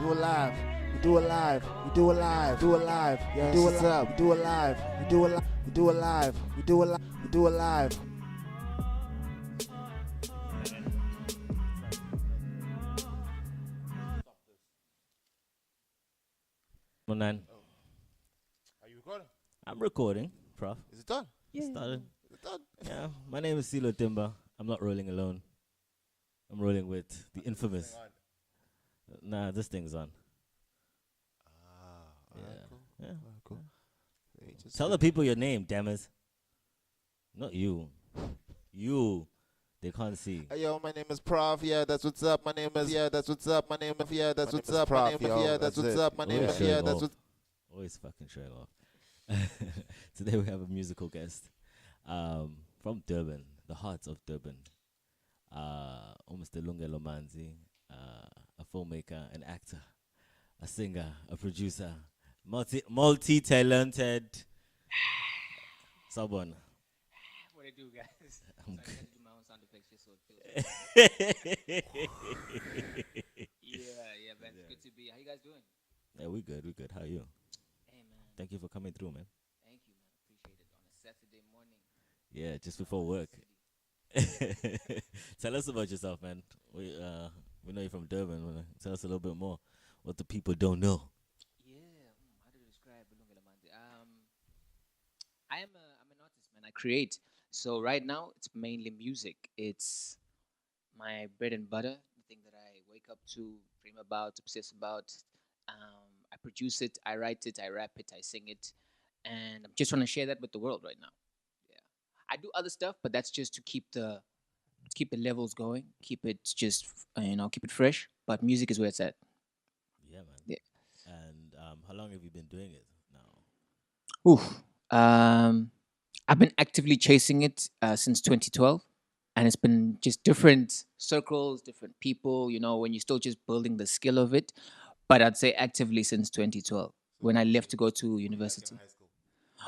do it live. We do it live. We do it live. Do it live. Yeah, do it up. We do it live. We do it live. We do it live. We do it live. We do it live. Manan. Are you recording? I'm recording, Prof. Is it done? Yeah. Started. Is it done? Yeah. My name is Silo Timber. I'm not rolling alone. I'm rolling with the infamous. Nah, this thing's on. Alright, cool. Yeah. Alright, cool. Tell the people your name, dammers. Not you. You. They can't see. Hey, yo, my name is Prof. Yeah, that's what's up. My name is that's what's up. My name is that's what's up. My name is that's what's up. My name is that's what's. Always fucking showing off. Today we have a musical guest from Durban, the heart of Durban. Almost Talk-Lungelo Manzi, a filmmaker, an actor, a singer, a producer, multi-talented. Someone. What I do, guys? I'm Sorry, I had to do my own sound effects just so it feels. Yeah, man. It's good to be. How you guys doing? Yeah, we good. How are you? Hey, man. Thank you for coming through, man. Thank you, man. Appreciate it on a Saturday morning. Yeah, just before work. Tell us about yourself, man. We know you're from Durban. Tell us a little bit more. What the people don't know. Yeah. How do you describe Lungelo Manzi? I'm an artist, man. I create. So right now, it's mainly music. It's my bread and butter, the thing that I wake up to, dream about, obsess about. I produce it, I write it, I rap it, I sing it, and I'm just trying to share that with the world right now. Yeah, I do other stuff, but that's just to keep the levels going, keep it just keep it fresh. But music is where it's at. Yeah, man. Yeah. And how long have you been doing it now? Oof. I've been actively chasing it since 2012, and it's been just different circles, different people. When you're still just building the skill of it. But I'd say actively since 2012 when I left to go to university.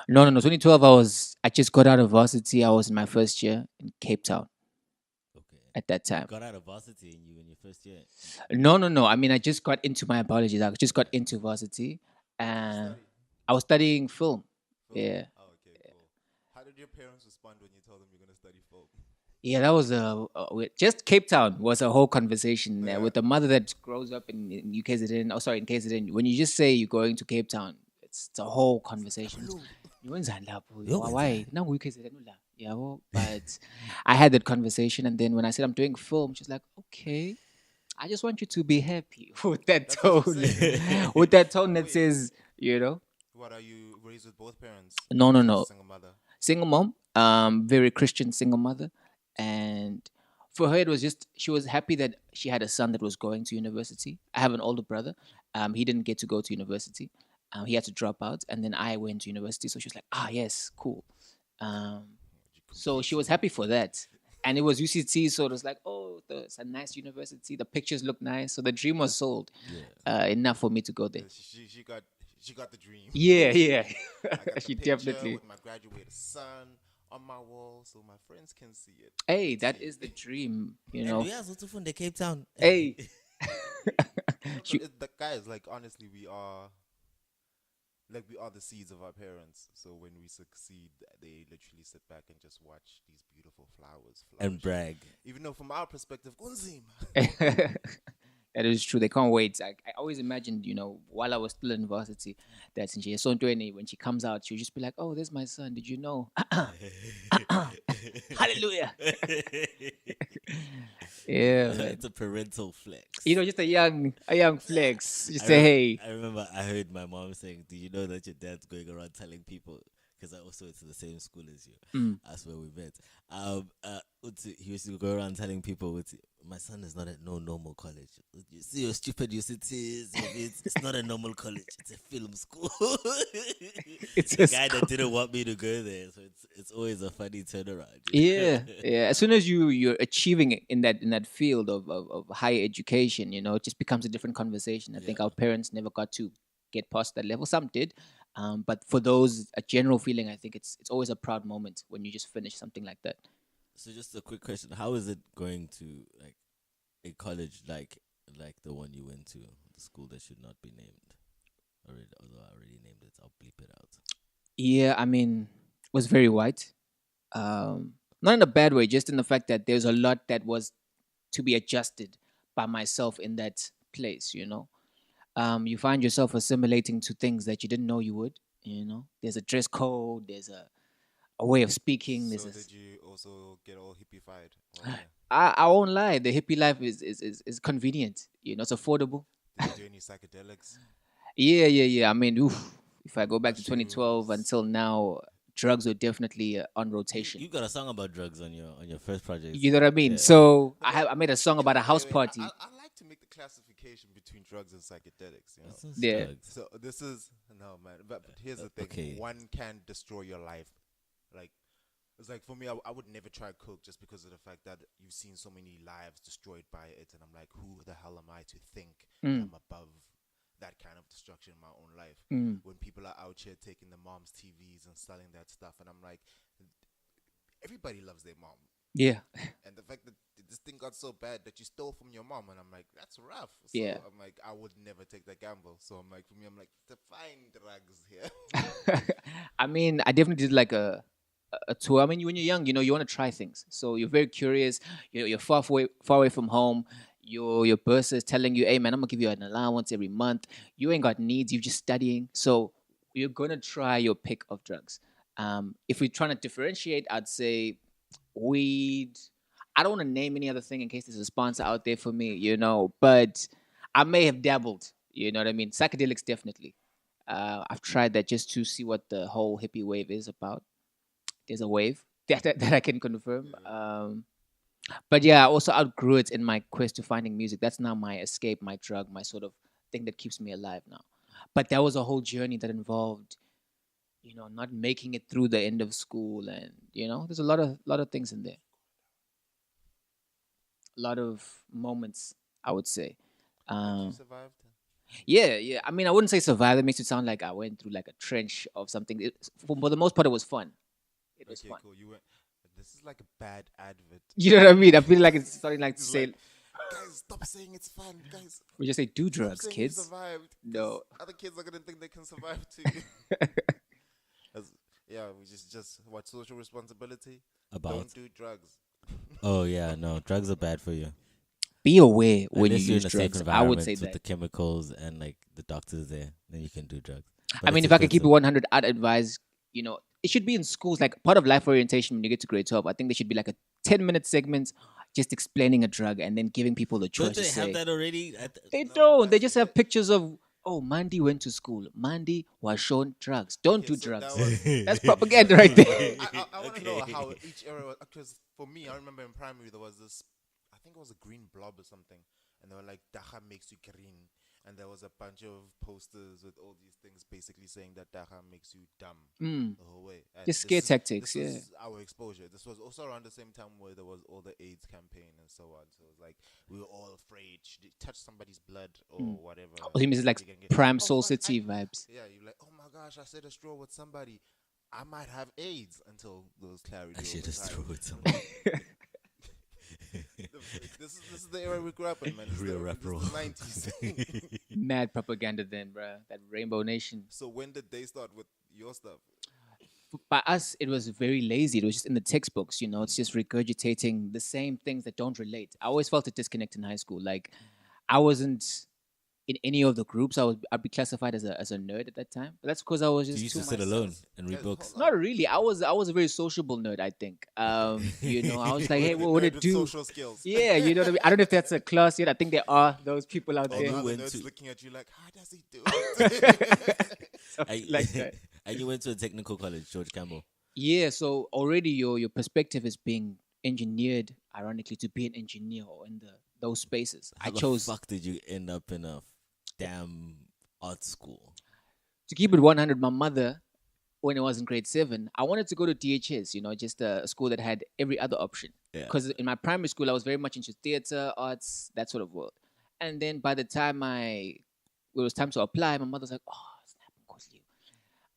No. 2012, I just got out of varsity. I was in my first year in Cape Town Okay. at that You time. got out of varsity in your first year. No. I mean, I just got into my apologies. I just got into varsity, and I was studying film. Yeah. Oh, okay, cool. How did your parents respond when you told them you're gonna study film? Yeah, that was just Cape Town was a whole conversation Yeah. with a mother that grows up in UKZN. Oh, sorry, in KZN. When you just say you're going to Cape Town, it's a whole conversation. Wenzani lapho? Why? Nangu UKZN ula. Yeah, well, but I had that conversation, and then when I said I'm doing film, she's like, "Okay, I just want you to be happy with that That's what tone, she said. with that tone that Wait. says, What, are you raised with both parents? No. Just a single mother. Single mom, very Christian single mother, and for her it was just she was happy that she had a son that was going to university. I have an older brother. He didn't get to go to university. He had to drop out, and then I went to university. So she was like, yes, cool. So she was happy for that. And it was UCT, so it was like, it's a nice university. The pictures look nice. So the dream was sold enough for me to go there. She got the dream. Yeah. I got the She picture definitely. with my graduated son on my wall, so my friends can see it. Hey, that is the dream, And we are also from the Cape Town. Hey. The guys, like, honestly, we are the seeds of our parents. So when we succeed, they literally sit back and just watch these beautiful flowers flourish. And brag. Even though from our perspective, kunzima. That is true. They can't wait. I always imagined, while I was still in varsity, that when she comes out, she'll just be like, "Oh, there's my son. Did you know?" Hallelujah. Yeah, man. It's a parental flex. Just a young flex. Just say, hey. I remember I heard my mom saying, "Do you know that your dad's going around telling people?" Because I also went to the same school as you. That's where we met. He used to go around telling people, "My son is not at no normal college. You see how stupid you sit is. It's not a normal college. It's a film school." It's the a guy school. that didn't want me to go there. So it's always a funny turnaround. Yeah. As soon as you're achieving it in that field of higher education, it just becomes a different conversation. I think our parents never got to get past that level. Some did, but for those, a general feeling, I think it's always a proud moment when you just finish something like that. So just a quick question: how is it going to like a college like like the one you went to, the school that should not be named. Already, although I already named it, I'll bleep it out. Yeah, I mean, it was very white. Not in a bad way, just in the fact that there's a lot that was to be adjusted by myself in that place. You find yourself assimilating to things that you didn't know you would. There's a dress code, there's a way of speaking. So did you also get all hippified? I won't lie, the hippie life is convenient. It's affordable. Did you do any psychedelics? Yeah. I mean, if I go back to Mushrooms. 2012 until now, drugs were definitely on rotation. You got a song about drugs on your first project. You know what I mean? Yeah. So I made a song about a house Wait, party. I like to make the classification between drugs and psychedelics. This is Yeah. drugs. So this is no man, but here's the thing: Okay. one can destroy your life. Like it's like for me, I would never try coke just because of the fact that you've seen so many lives destroyed by it, and I'm like, who the hell am I to think I'm above that kind of destruction in my own life? When people are out here taking the mom's TVs and selling that stuff, and I'm like, everybody loves their mom. Yeah. And the fact that this thing got so bad that you stole from your mom, and I'm like, that's rough. So Yeah. I'm like, I would never take that gamble. So I'm like, for me, I'm like, define drugs here. I mean, I definitely did like a tour. I mean, when you're young, you want to try things. So you're very curious. You're far away from home. Your bursar is telling you, hey, man, I'm going to give you an allowance every month. You ain't got needs. You're just studying. So you're going to try your pick of drugs. If we're trying to differentiate, I'd say weed. I don't want to name any other thing in case there's a sponsor out there for me, but I may have dabbled. You know what I mean? Psychedelics, definitely. I've tried that just to see what the whole hippie wave is about. There's a wave that I can confirm. But yeah, I also outgrew it in my quest to finding music. That's now my escape, my drug, my sort of thing that keeps me alive now. But that was a whole journey that involved, not making it through the end of school, and there's a lot of things in there. A lot of moments, I would say. You Um, survived. yeah. I mean, I wouldn't say survive. That makes it sound like I went through like a trench of something. For the most part, it was fun. It was Okay, fun. cool. You went. This is like a bad advert. You know what I mean? I feel like it's something like to It's say. like, guys, stop saying it's fun, guys. We just say do Stop drugs, saying you kids. survived. 'Cause No. other kids are gonna think they can survive too. Yeah, we just what social responsibility. About. Don't do drugs. Oh yeah, no, drugs are bad for you. Be aware when Unless you you're use in a safe drugs. I environment would say with that. the chemicals and like the doctors there, then you can do drugs. But I mean, it's if I could keep it expensive. 100, I'd advise, it should be in schools, like part of life orientation when you get to grade 12. I think there should be like a 10-minute segment just explaining a drug and then giving people the choice Don't they to have say. that already? They don't. They just have pictures of, oh, Mandy went to school. Mandy was shown drugs. Don't Okay, do so drugs. that was- That's propaganda right there. I want to know Okay. how each era, because for me, I remember in primary there was this, I think it was a green blob or something, and they were like, Dacha makes you green. And there was a bunch of posters with all these things basically saying that Dacha makes you dumb the whole way. And Just scare tactics, this yeah. was our exposure. This was also around the same time where there was all the AIDS campaign and so on. So it was like, we were all afraid. Should it touch somebody's blood or whatever? Oh, he means like you can get- prime Oh, Soul fuck, City vibes. Yeah, you're like, oh my gosh, I said a straw with somebody. I might have AIDS until those clarity. I should over have time. thrown it somewhere. this is the era we grew up in, man. This is Real the, rap this is the 90s. Mad propaganda then, bruh. That Rainbow Nation. So when did they start with your stuff? By us, it was very lazy. It was just in the textbooks, It's just regurgitating the same things that don't relate. I always felt a disconnect in high school. Like, I wasn't in any of the groups. I'd be classified as a nerd at that time. But that's because I was just You used too to sit myself. alone and read Guys, books. hold on. Not really. I was a very sociable nerd, I think. I was like, hey, what would Nerd it with do? Social skills. Yeah, you know what I mean? I don't know if that's a class yet. I think there are those people out All there. the other went nerds to- looking at you like, how does he do it? Something like that. And you went to a technical college, George Campbell. Yeah, so already your perspective is being engineered, ironically, to be an engineer or in those spaces. How I the chose fuck did you end up in a damn art school? to keep it 100. My mother, when I was in grade 7, I wanted to go to DHS, just a school that had every other option. Yeah. Because in my primary school, I was very much into theater, arts, that sort of world. And then by the time it was time to apply, my mother was like, "Oh, snap, Nkosli,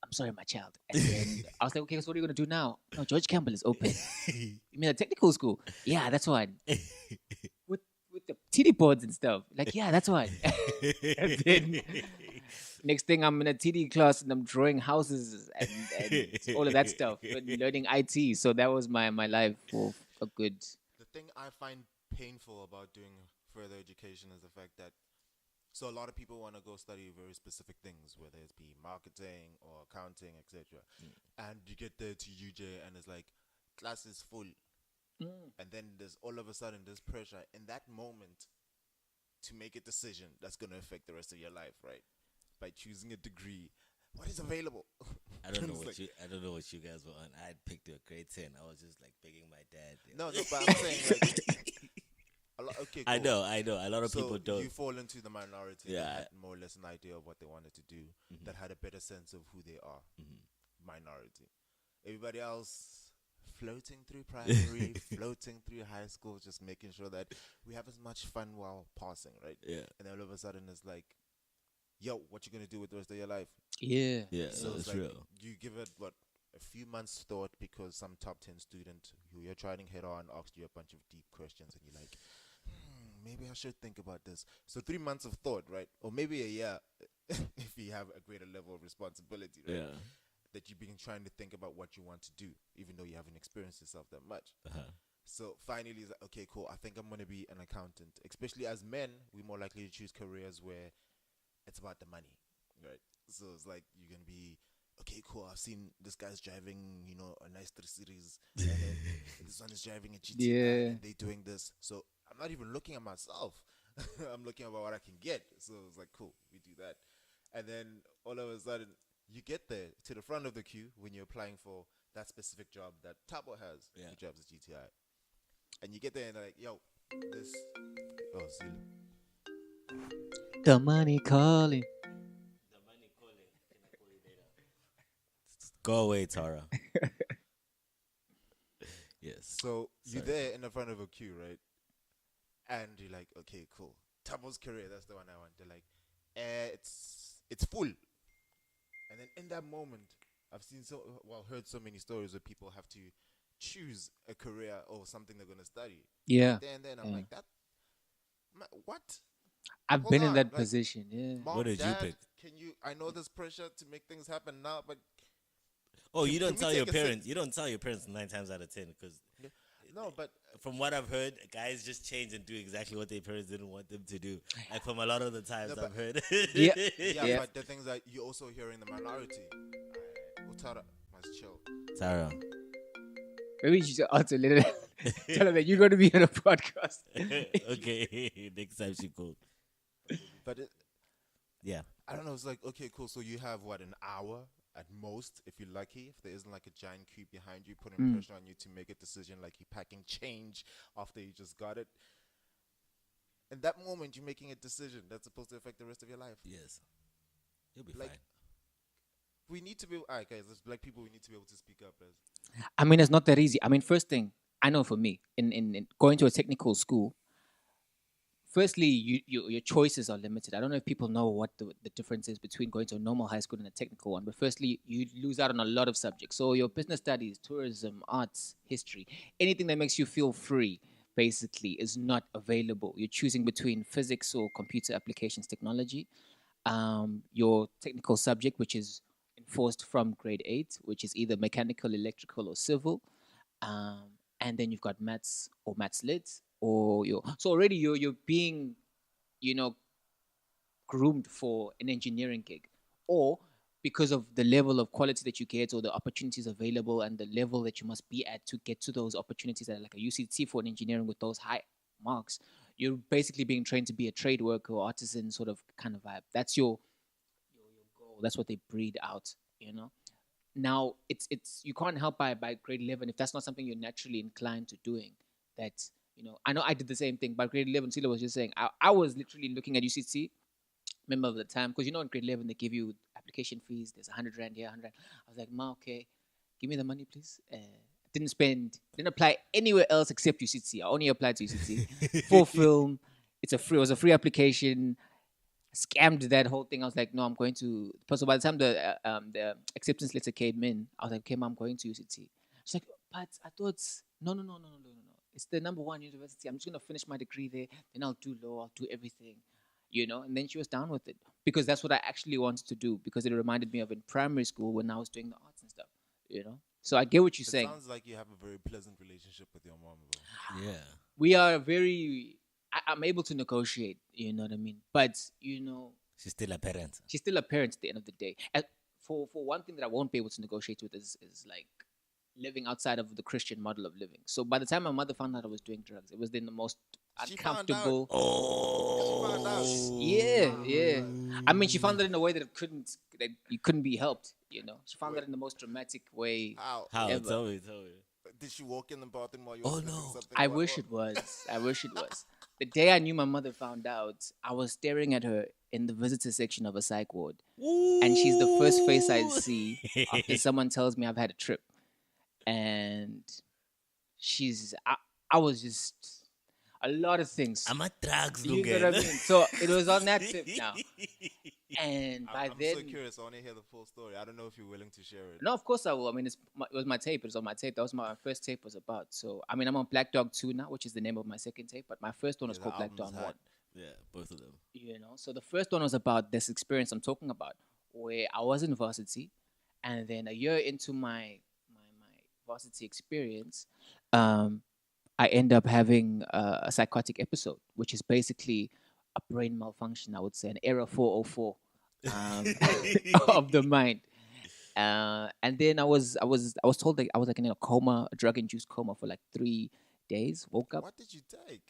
I'm sorry, my child." And then I was like, "Okay, so what are you gonna do now?" "No, George Campbell is open." "You mean a technical school?" "Yeah, that's one." With the TD boards and stuff. Like, yeah, that's what. And then next thing I'm in a TD class and I'm drawing houses and all of that stuff and learning IT. So that was my life for a good. The thing I find painful about doing further education is the fact that so a lot of people want to go study very specific things, whether it be marketing or accounting, etc. And you get there to UJ and it's like class is full, and then there's all of a sudden this pressure in that moment to make a decision that's going to affect the rest of your life, right? By choosing a degree, what is available? I don't know It's what like- I don't know what you guys were on. I had picked a grade 10. I was just like begging my dad. No, but I'm saying like, okay, cool. I know. A lot of So people don't. you fall into the minority Yeah. that had more or less an idea of what they wanted to do, that had a better sense of who they are. Minority. Everybody else floating through primary, floating through high school, just making sure that we have as much fun while passing, right? Yeah. And then all of a sudden it's like, yo, what you gonna do with the rest of your life? Yeah. Yeah, So that's it's like real. you give it a few months thought because some top 10 student who you're trying to hit on asked you a bunch of deep questions and you're like, maybe I should think about this. So 3 months of thought, right? Or maybe a year if you have a greater level of responsibility, right? Yeah. That you've been trying to think about what you want to do, even though you haven't experienced yourself that much. So finally, it's like, okay, cool. I think I'm going to be an accountant. Especially as men, we're more likely to choose careers where it's about the money, right? So it's like you're going to be, okay, cool. I've seen this guy's driving, a nice 3 Series, and then this one is driving a GT, and they're doing this. So I'm not even looking at myself. I'm looking at what I can get. So it's like, cool, we do that. And then all of a sudden, you get there to the front of the queue when you're applying for that specific job that Tabo has, who drives a GTI. And you get there and they're like, yo, this. Oh, Zulu. The money calling. Go away, Tara. Yes. So you're there in the front of a queue, right? And you're like, okay, cool. Tabo's career, that's the one I want. They're like, it's full. And then in that moment, I've heard so many stories where people have to choose a career or something they're going to study. Yeah. Then I'm like, what? I've Hold been in on, that like, position. Yeah. Mom, What did you Dad, pick? I know there's pressure to make things happen now, but Oh, you don't we tell take your a sec? parents. You don't tell your parents 9 times out of 10 because no, but from what I've heard, guys just change and do exactly what their parents didn't want them to do. Like from a lot of the times No, but- I've heard. Yeah. yeah, but the things that you're also hearing the minority. Utara must chill. Tara. Maybe you should answer later. Tell her that you're going to be on a podcast. Okay, next time she calls. But Yeah. I don't know. It's like, okay, cool. So you have an hour at most, if you're lucky. If there isn't like a giant queue behind you, putting pressure on you to make a decision, like you're packing change after you just got it. In that moment, you're making a decision that's supposed to affect the rest of your life. Yes. You'll be Like, fine. we need to be, alright, guys, as black people, we need to be able to speak up. I mean, it's not that easy. I mean, first thing, I know for me, in going to a technical school, firstly, your choices are limited. I don't know if people know what the difference is between going to a normal high school and a technical one, but firstly, you lose out on a lot of subjects. So your business studies, tourism, arts, history, anything that makes you feel free, basically, is not available. You're choosing between physics or computer applications technology, your technical subject, which is enforced from grade 8, which is either mechanical, electrical, or civil, and then you've got maths or maths lit, or so already you're being, groomed for an engineering gig, or because of the level of quality that you get or the opportunities available and the level that you must be at to get to those opportunities that are like a UCT for an engineering with those high marks, you're basically being trained to be a trade worker or artisan sort of kind of vibe. That's your goal. That's what they breed out, Now it's you can't help by grade 11 if that's not something you're naturally inclined to doing. That I know I did the same thing. By grade 11, Sila was just saying I was literally looking at UCT. Remember the time, because in grade 11 they give you application fees. There's 100 rand here, 100 rand. I was like, Ma, okay, give me the money, please. Didn't apply anywhere else except UCT. I only applied to UCT for film. It was a free application. Scammed that whole thing. I was like, no, I'm going to. So by the time the acceptance letter came in, I was like, okay, Ma, I'm going to UCT. She's like, but I thought, no. It's the #1 university. I'm just gonna finish my degree there. Then I'll do law. I'll do everything, you know. And then she was down with it because that's what I actually wanted to do because it reminded me of in primary school when I was doing the arts and stuff, you know. So I get what you're It saying. sounds like you have a very pleasant relationship with your mom, bro. Yeah. We are very. I'm able to negotiate. You know what I mean. But you know, She's still a parent. she's still a parent at the end of the day. And for one thing that I won't be able to negotiate with is like living outside of the Christian model of living. So by the time my mother found out I was doing drugs, it was in the most She found out. uncomfortable. Oh. Yeah. I mean, she found it in a way that it couldn't be helped. You know, she found it in the most dramatic way. How? Ever. Tell me. Did she walk in the bathroom while you Oh, were sniffing no. something? I wish it was. I wish it was. The day I knew my mother found out, I was staring at her in the visitor section of a psych ward, and she's the first face I see after someone tells me I've had a trip, and I was just a lot of things. I'm at drugs, You know what I mean? So it was on that tip now. And by I'm then, so curious. I want to hear the full story. I don't know if you're willing to share it. no, of course I will. I mean, it was my tape. It was on my tape. That was my first tape was about. So I mean, I'm on Black Dog 2 now, which is the name of my second tape. But my first one was Yeah, called the Black Dog album's 1. hot. Yeah, both of them. You know, so the first one was about this experience I'm talking about, where I was in varsity, and then a year into my varsity experience, I end up having a psychotic episode, which is basically a brain malfunction. I would say an error 404 of the mind. And then I was told that I was like in a coma, a drug induced coma for like 3 days. Woke up. What did you take?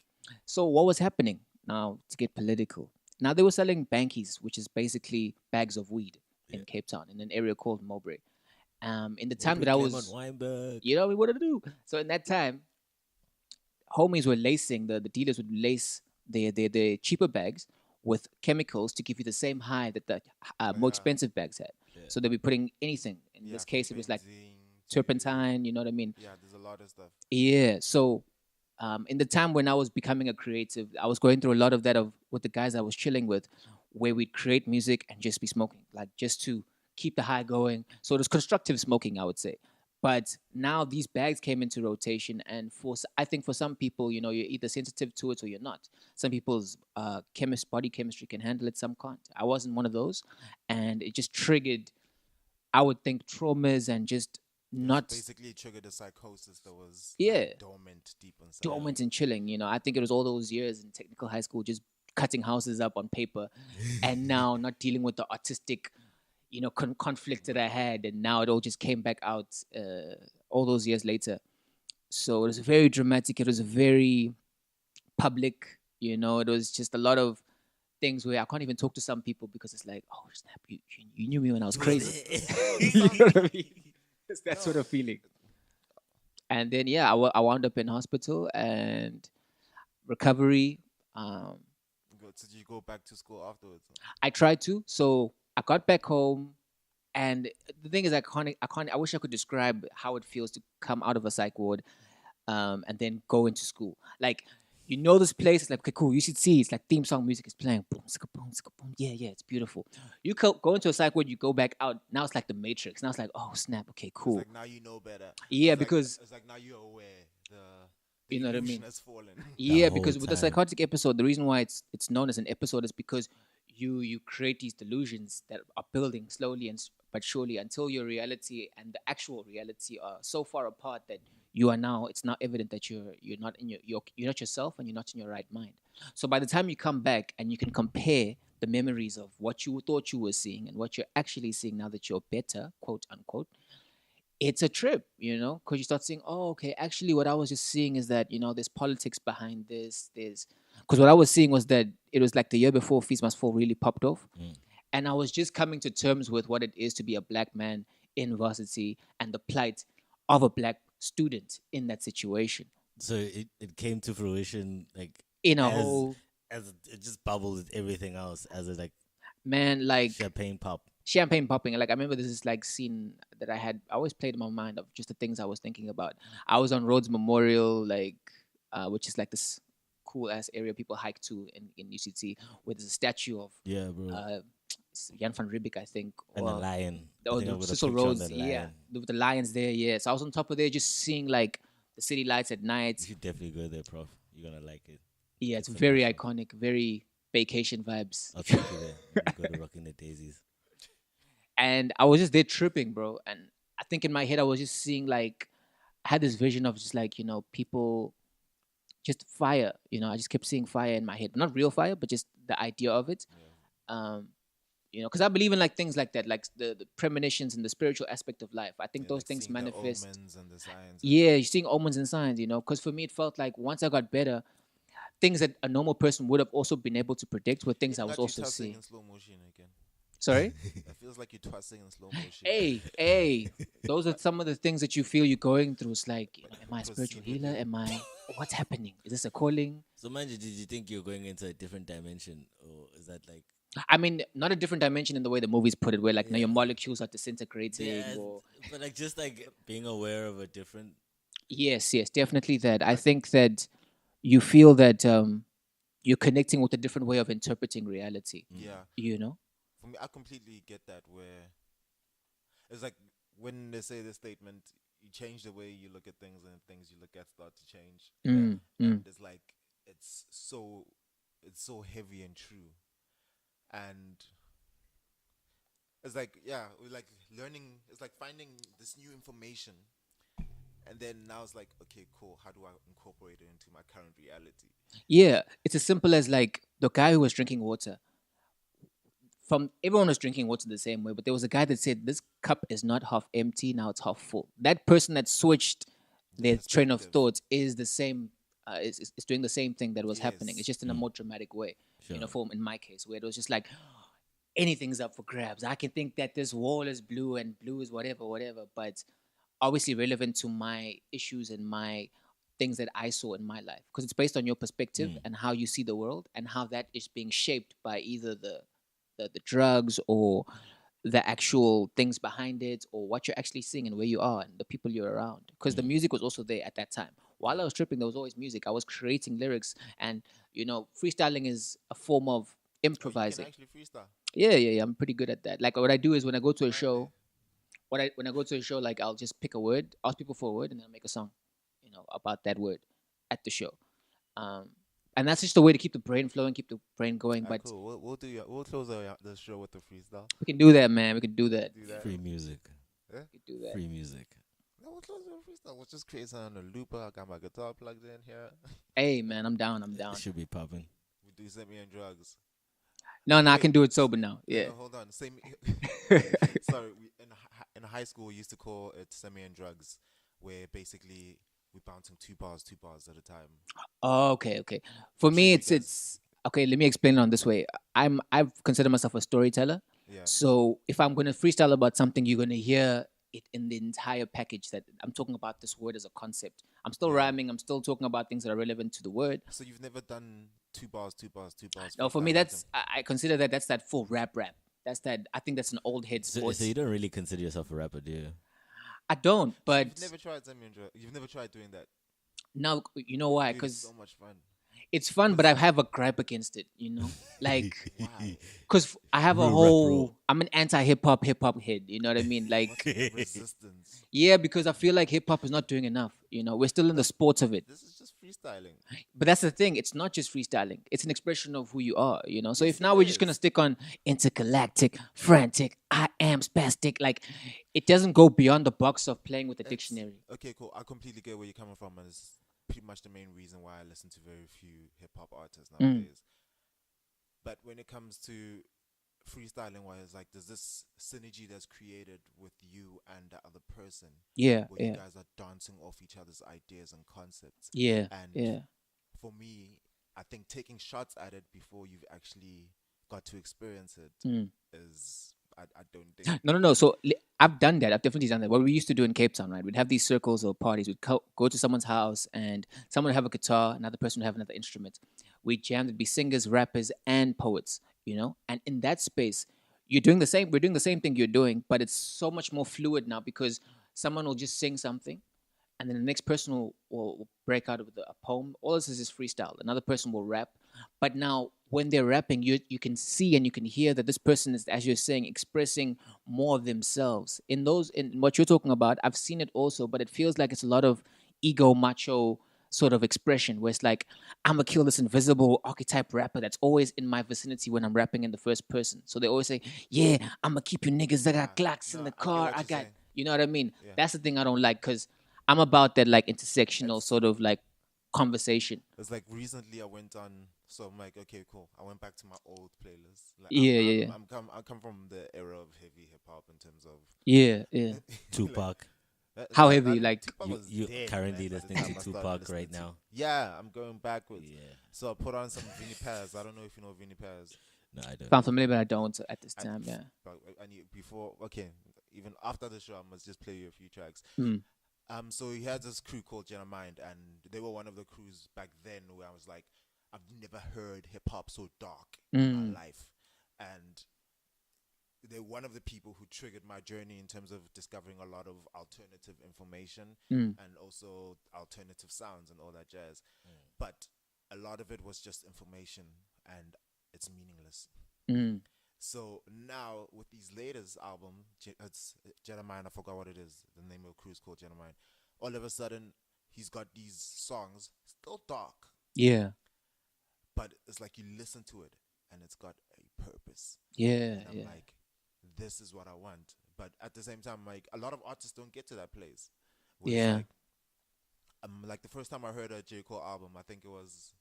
So what was happening now to get political? Now they were selling bankies, which is basically bags of weed in Cape Town in an area called Mowbray. In the time that I was, Weinberg. you know what to do. So in that time, homies were lacing the dealers would lace their cheaper bags with chemicals to give you the same high that the more expensive bags had. Yeah. So they'd be putting anything. In this case, it was like turpentine. You know what I mean? Yeah, there's a lot of stuff. Yeah. So, in the time when I was becoming a creative, I was going through a lot of that with the guys I was chilling with, where we'd create music and just be smoking, like just to keep the high going. So it was constructive smoking, I would say. But now these bags came into rotation, and I think for some people, you know, you're either sensitive to it or you're not. Some people's body chemistry can handle it, some can't. I wasn't one of those, and it just triggered, I would think, traumas and just not Basically triggered a psychosis that was Yeah. dormant deep inside. dormant and chilling. You know, I think it was all those years in technical high school just cutting houses up on paper, and now not dealing with the artistic, you know, conflict that I had, and now it all just came back out all those years later. So it was very dramatic. It was very public. You know, it was just a lot of things where I can't even talk to some people because it's like, oh snap, you knew me when I was crazy. You know what I mean? It's that sort of feeling. And then yeah, I wound up in hospital and recovery. So did you go back to school afterwards? I tried to. So I got back home, and the thing is, I can't. I wish I could describe how it feels to come out of a psych ward, and then go into school. Like, you know, this place is like, okay, cool. You should see it's like theme song music is playing. Boom, sika, boom, sika, boom. Yeah, it's beautiful. You go into a psych ward, you go back out. Now it's like the Matrix. Now it's like, oh snap, okay, cool. It's like now you know better. Yeah, It's like- because it's like now you're aware. You know what I illusion mean? has fallen. Yeah, whole because with the time. psychotic episode, the reason why it's known as an episode is because you create these delusions that are building slowly but surely until your reality and the actual reality are so far apart that it's now evident that you're not in you're not yourself and you're not in your right mind. So by the time you come back and you can compare the memories of what you thought you were seeing and what you're actually seeing now that you're better, quote unquote, it's a trip, you know, because you start saying, oh, okay, actually what I was just seeing is that, you know, there's politics behind this. Because what I was seeing was that it was like the year before Feast Must Fall really popped off. And I was just coming to terms with what it is to be a black man in varsity and the plight of a black student in that situation. So it came to fruition like In a as- whole, as it just bubbled with everything else as a like man, like champagne pop. champagne popping. Like I remember this is like scene that I always played in my mind of just the things I was thinking about. I was on Rhodes Memorial, like which is like this cool ass area people hike to in UCT, where there's a statue of Yeah, bro. Jan van Riebeeck, I think, And a or lion. I oh, think the I've got a Cecil picture on Rhodes, that yeah, lion. with the lions there, yeah. So I was on top of there, just seeing like the city lights at night. You should definitely go there, Prof. You're gonna like it. Yeah, it's It's very amazing. iconic, very vacation vibes. I'll take you there. You go to Rocking the Daisies. And I was just there tripping, bro. And I think in my head I was just seeing like I had this vision of just like, people just fire, I just kept seeing fire in my head. Not real fire, but just the idea of it. Um, because I believe in like things like that, like the premonitions and the spiritual aspect of life. I think Yeah, those like things seeing the manifest. omens and the signs. Yeah, you're seeing omens and signs, because for me it felt like once I got better, things that a normal person would have also been able to predict were things I Even was got you also tossing seeing. in slow motion again. Sorry? It feels like you're tossing in slow motion. Hey, those are some of the things that you feel you're going through. It's like, am I a spiritual Proceed with healer? it. Am I, what's happening? Is this a calling? So, mind you, did you think you're going into a different dimension, or is that like? I mean, not a different dimension in the way the movies put it, where like, your Yeah. molecules are disintegrating Yeah, or. but like just like being aware of a different. Yes, definitely that. I think that you feel that you're connecting with a different way of interpreting reality. Yeah. You know? For me, I completely get that. Where it's like when they say the statement, you change the way you look at things, and things you look at start to change. And it's like it's so heavy and true, and it's like we're like learning. It's like finding this new information, and then now it's like, okay, cool. How do I incorporate it into my current reality? Yeah, it's as simple as like the guy who was drinking water. From everyone was drinking water the same way, but there was a guy that said this cup is not half empty, now it's half full. That person that switched their train of perspective. thought is the same, is doing the same thing that was happening. Yes. It's just in a more dramatic way. Sure. For in my case, where it was just like anything's up for grabs. I can think that this wall is blue and blue is whatever, but obviously relevant to my issues and my things that I saw in my life because it's based on your perspective and how you see the world and how that is being shaped by either the drugs or the actual things behind it or what you're actually seeing and where you are and the people you're around because the music was also there at that time while I was tripping there was always music. I was creating lyrics and freestyling is a form of improvising. You can actually freestyle. Yeah, I'm pretty good at that. Like what I do is when I go to a Right show, when I go to a show, like I'll just pick a word, ask people for a word, and then I'll make a song, about that word at the show. And that's just a way to keep the brain flowing, keep the brain going. But Cool. We'll close the show with the freestyle. we can do that, man. We can do that. Do that. Free music. We can do that. Free music. No, we'll close with freestyle. We'll just create something on a looper. I got my guitar plugged in here. Hey, man, I'm down. I'm down. It should be popping. We do send me on drugs. No, I Wait. can do it sober now. Yeah. No, hold on. Sorry. In high school, we used to call it semi and drugs, where basically we're bouncing two bars at a time. Oh, okay. For me, it's okay. Let me explain it on this way. I've considered myself a storyteller. Yeah. So if I'm gonna freestyle about something, you're gonna hear it in the entire package. That I'm talking about this word as a concept. I'm still rhyming. I'm still talking about things that are relevant to the word. So you've never done two bars. No, for me, I consider that's that full rap. That's that. I think that's an old head So sports. you don't really consider yourself a rapper, do you? I don't, but You've never tried semi and drugs. You've never tried doing that. now you know why? Dude, it's Because so much fun. it's fun, but I have a gripe against it. Like Wow. because I have a Real rap whole. rule. I'm an anti-hip hop head. You know what I mean? Like Resistance. yeah, because I feel like hip hop is not doing enough. We're still in the sports of it. This is just freestyling. But that's the thing. It's not just freestyling. It's an expression of who you are. So Yes, if now it we're just gonna is. stick on intergalactic, frantic, I am spastic, like it doesn't go beyond the box of playing with a It's- dictionary. Okay, cool. I completely get where you're coming from, and it's pretty much the main reason why I listen to very few hip hop artists nowadays. But when it comes to freestyling, where it's like there's this synergy that's created with you and the other person, Yeah, where you yeah, guys are dancing off each other's ideas and concepts. yeah, And yeah. for me, I think taking shots at it before you've actually got to experience it is I don't think. No. So I've done that. I've definitely done that. What we used to do in Cape Town, right? We'd have these circles or parties. We'd go to someone's house, and someone would have a guitar, another person would have another instrument. We jam. There'd be singers, rappers, and poets. And in that space, you're doing the same. We're doing the same thing you're doing, but it's so much more fluid now because someone will just sing something, and then the next person will break out with a poem. All this is freestyle. Another person will rap, but now when they're rapping, you can see and you can hear that this person is, as you're saying, expressing more of themselves. In what you're talking about, I've seen it also, but it feels like it's a lot of ego macho sort of expression where it's like I'm gonna kill this invisible archetype rapper that's always in my vicinity when I'm rapping in the first person. So they always say, "Yeah, I'm gonna keep you niggas. I got Glocks in No, the I get car. what I you're got," saying. you know what I mean? Yeah. That's the thing I don't like because I'm about that like intersectional It's sort of like conversation. it's like recently I went on, so I'm like, okay, cool. I went back to my old playlist. Like Yeah, yeah, yeah, I come from the era of heavy hip hop in terms of yeah, yeah. Tupac. How not heavy? even Like, Tupac You was you dead, currently man, by the listening time to I started Tupac listening right to- now. Yeah, I'm going backwards. Yeah. So I put on some Vinny Paz. I don't know if you know Vinny Paz. No, I don't. I'm familiar, but I don't at this I, time. Yeah. but I need before. Okay, even after the show, I must just play you a few tracks. Mm. So he had this crew called Jenna Mind, and they were one of the crews back then where I was like, I've never heard hip hop so dark in my life, and they're one of the people who triggered my journey in terms of discovering a lot of alternative information and also alternative sounds and all that jazz. But a lot of it was just information and it's meaningless. Mm. So now with these latest album, it's Jeremiah, I forgot what it is. The name of the crew is called Jeremiah. All of a sudden, he's got these songs, still dark, Yeah. but it's like you listen to it and it's got a purpose. Yeah. And I'm Yeah. like, this is what I want. But at the same time, like a lot of artists don't get to that place. Where it's Yeah. like the first time I heard a J. Cole album, I think it was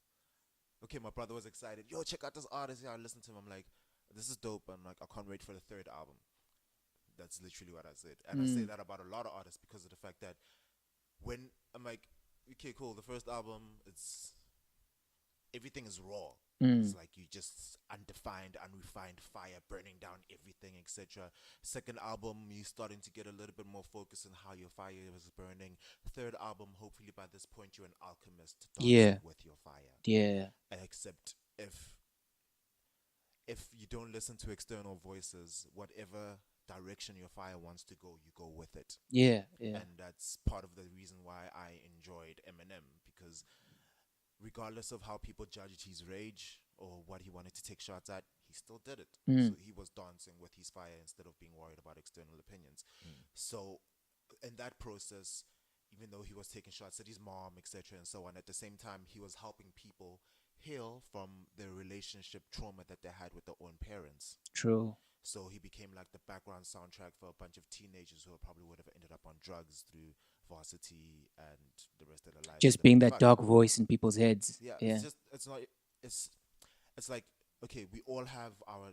okay. My brother was excited. Yo, check out this artist. Yeah, I listened to him. I'm like, this is dope. I'm like, I can't wait for the third album. That's literally what I said, and I say that about a lot of artists because of the fact that when I'm like, okay, cool. The first album, it's everything is raw. It's like you just undefined, unrefined fire burning down everything, etc. Second album, you starting to get a little bit more focus on how your fire is burning. Third album, hopefully by this point you're an alchemist dancing Yeah. with your fire. Yeah. Except if you don't listen to external voices, whatever direction your fire wants to go, you go with it. Yeah. Yeah. And that's part of the reason why I enjoyed Eminem, because regardless of how people judged his rage or what he wanted to take shots at, he still did it. So he was dancing with his fire instead of being worried about external opinions. So in that process, even though he was taking shots at his mom, etc., and so on, at the same time, he was helping people heal from the relationship trauma that they had with their own parents. True. So he became like the background soundtrack for a bunch of teenagers who probably would have ended up on drugs through varsity and the rest of their lives. Just being that dark voice in people's heads. Yeah, Yeah. it's like, okay, we all have our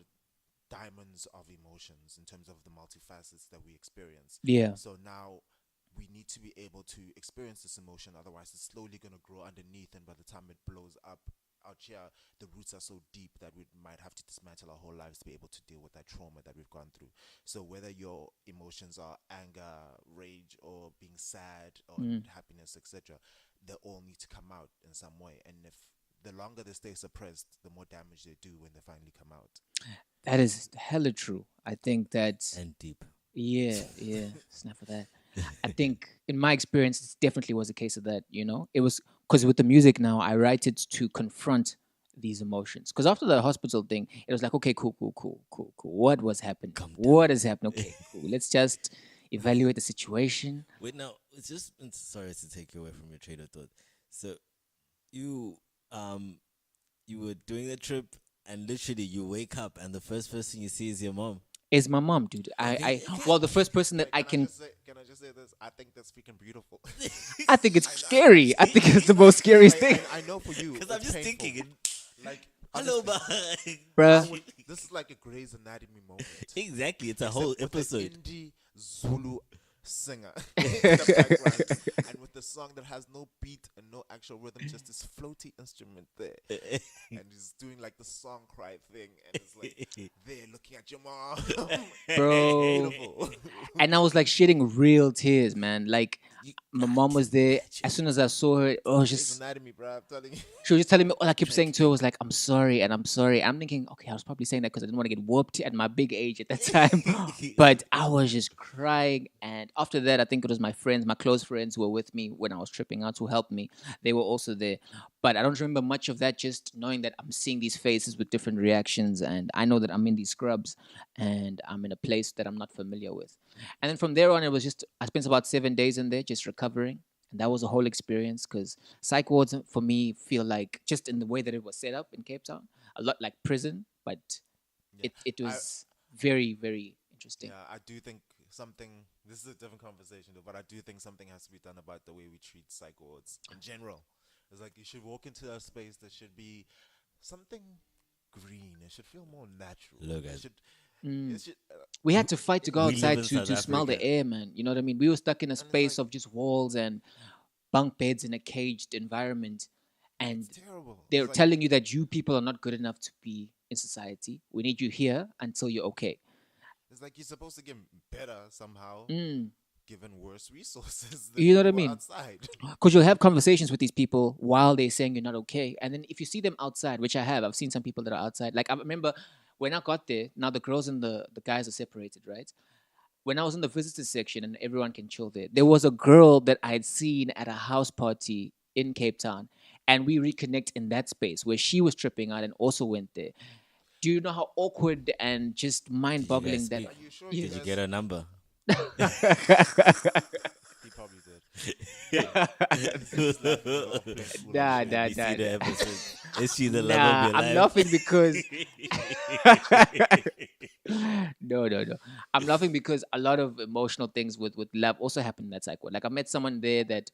diamonds of emotions in terms of the multifacets that we experience. Yeah. So now we need to be able to experience this emotion, otherwise it's slowly going to grow underneath, and by the time it blows up out here, the roots are so deep that we might have to dismantle our whole lives to be able to deal with that trauma that we've gone through. So whether your emotions are anger, rage, or being sad, or happiness, etc., they all need to come out in some way. And if the longer they stay suppressed, the more damage they do when they finally come out. That is hella true. I think that's And deep. yeah. It's not for that. I think in my experience, it definitely was a case of that. It was because with the music now, I write it to confront these emotions. Because after the hospital thing, it was like, okay, cool. What was happening? What has happened? Okay, cool. Let's just evaluate the situation. Wait, now it's sorry to take you away from your train of thought. So, you were doing the trip, and literally you wake up, and the first person you see is your mom. Is my mom, dude. Well, the first person that I can. Can I just say this? I think that's freaking beautiful. I think it's scary. I think it's the most scariest thing. I know for you. Because I'm it's just painful. thinking, Like, hello, honestly, bye. Bruh. this is like a Grey's Anatomy moment. Exactly, it's a Except whole with the episode. indie Zulu singer in the background, and with the song that has no beat and no actual rhythm, just this floaty instrument there, and he's doing like the song cry thing, and it's like there looking at your mom, Bro. Beautiful. And I was like shedding real tears, man. Like my mom was there. As soon as I saw her, Grey's just Anatomy, bro. I'm telling you. she was just telling me. All I kept saying to her was like, "I'm sorry," and I'm sorry. I'm thinking, okay, I was probably saying that because I didn't want to get whooped at my big age at that time. But I was just crying, and after that, I think it was my friends, my close friends, who were with me when I was tripping out, who helped me. They were also there, but I don't remember much of that. Just knowing that I'm seeing these faces with different reactions, and I know that I'm in these scrubs, and I'm in a place that I'm not familiar with. And then from there on, it was just I spent about 7 days in there, just recovering. And that was a whole experience because psych wards for me feel like just in the way that it was set up in Cape Town, a lot like prison, but Yeah, it I was very, very interesting. yeah, I do think something. This is a different conversation, though, but I do think something has to be done about the way we treat psych wards in general. It's like you should walk into a space that should be something green. It should feel more natural. Look It at should. Mm. It should. We had to fight to go we live outside in to South smell the Africa. air, man. You know what I mean? We were stuck in a And it's space like of just walls and bunk beds in a caged environment, and it's terrible. they're It's like telling you that you people are not good enough to be in society. We need you here until you're okay. you're supposed to get better somehow, Mm. given worse resources than You know what I people mean? outside. Because you'll have conversations with these people while they're saying you're not okay. And then if you see them outside, which I have, I've seen some people that are outside. Like I remember when I got there, now the girls and the guys are separated, right? When I was in the visitors section and everyone can chill there, there was a girl that I had seen at a house party in Cape Town. And we reconnect in that space where she was tripping out and also went there. Do you know how awkward and just mind Did you guys boggling that? speak? Are you sure you Yeah. Did you guys? get her number? He probably did. He's laughing with a blank full of Nah, shit. nah, You see nah, the nah. episode? Is she the love Nah, of your I'm life? laughing because no. I'm laughing because a lot of emotional things with love also happened in that cycle. Like I met someone there that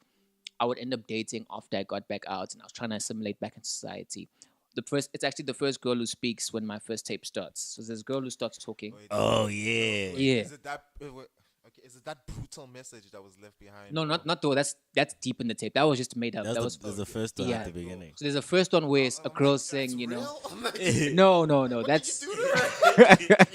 I would end up dating after I got back out and I was trying to assimilate back in society. It's actually the first girl who speaks when my first tape starts. So there's a girl who starts talking. Wait, Oh wait, yeah. Yeah. Is it that? Okay, is it that brutal message that was left behind? No, or- not though. That's deep in the tape. That was just made up. That was There's the first one yeah. at the beginning. So there's a first one where it's a I'm girl like, saying, "That's you know, real?" I'm like, no, what that's did you do to her?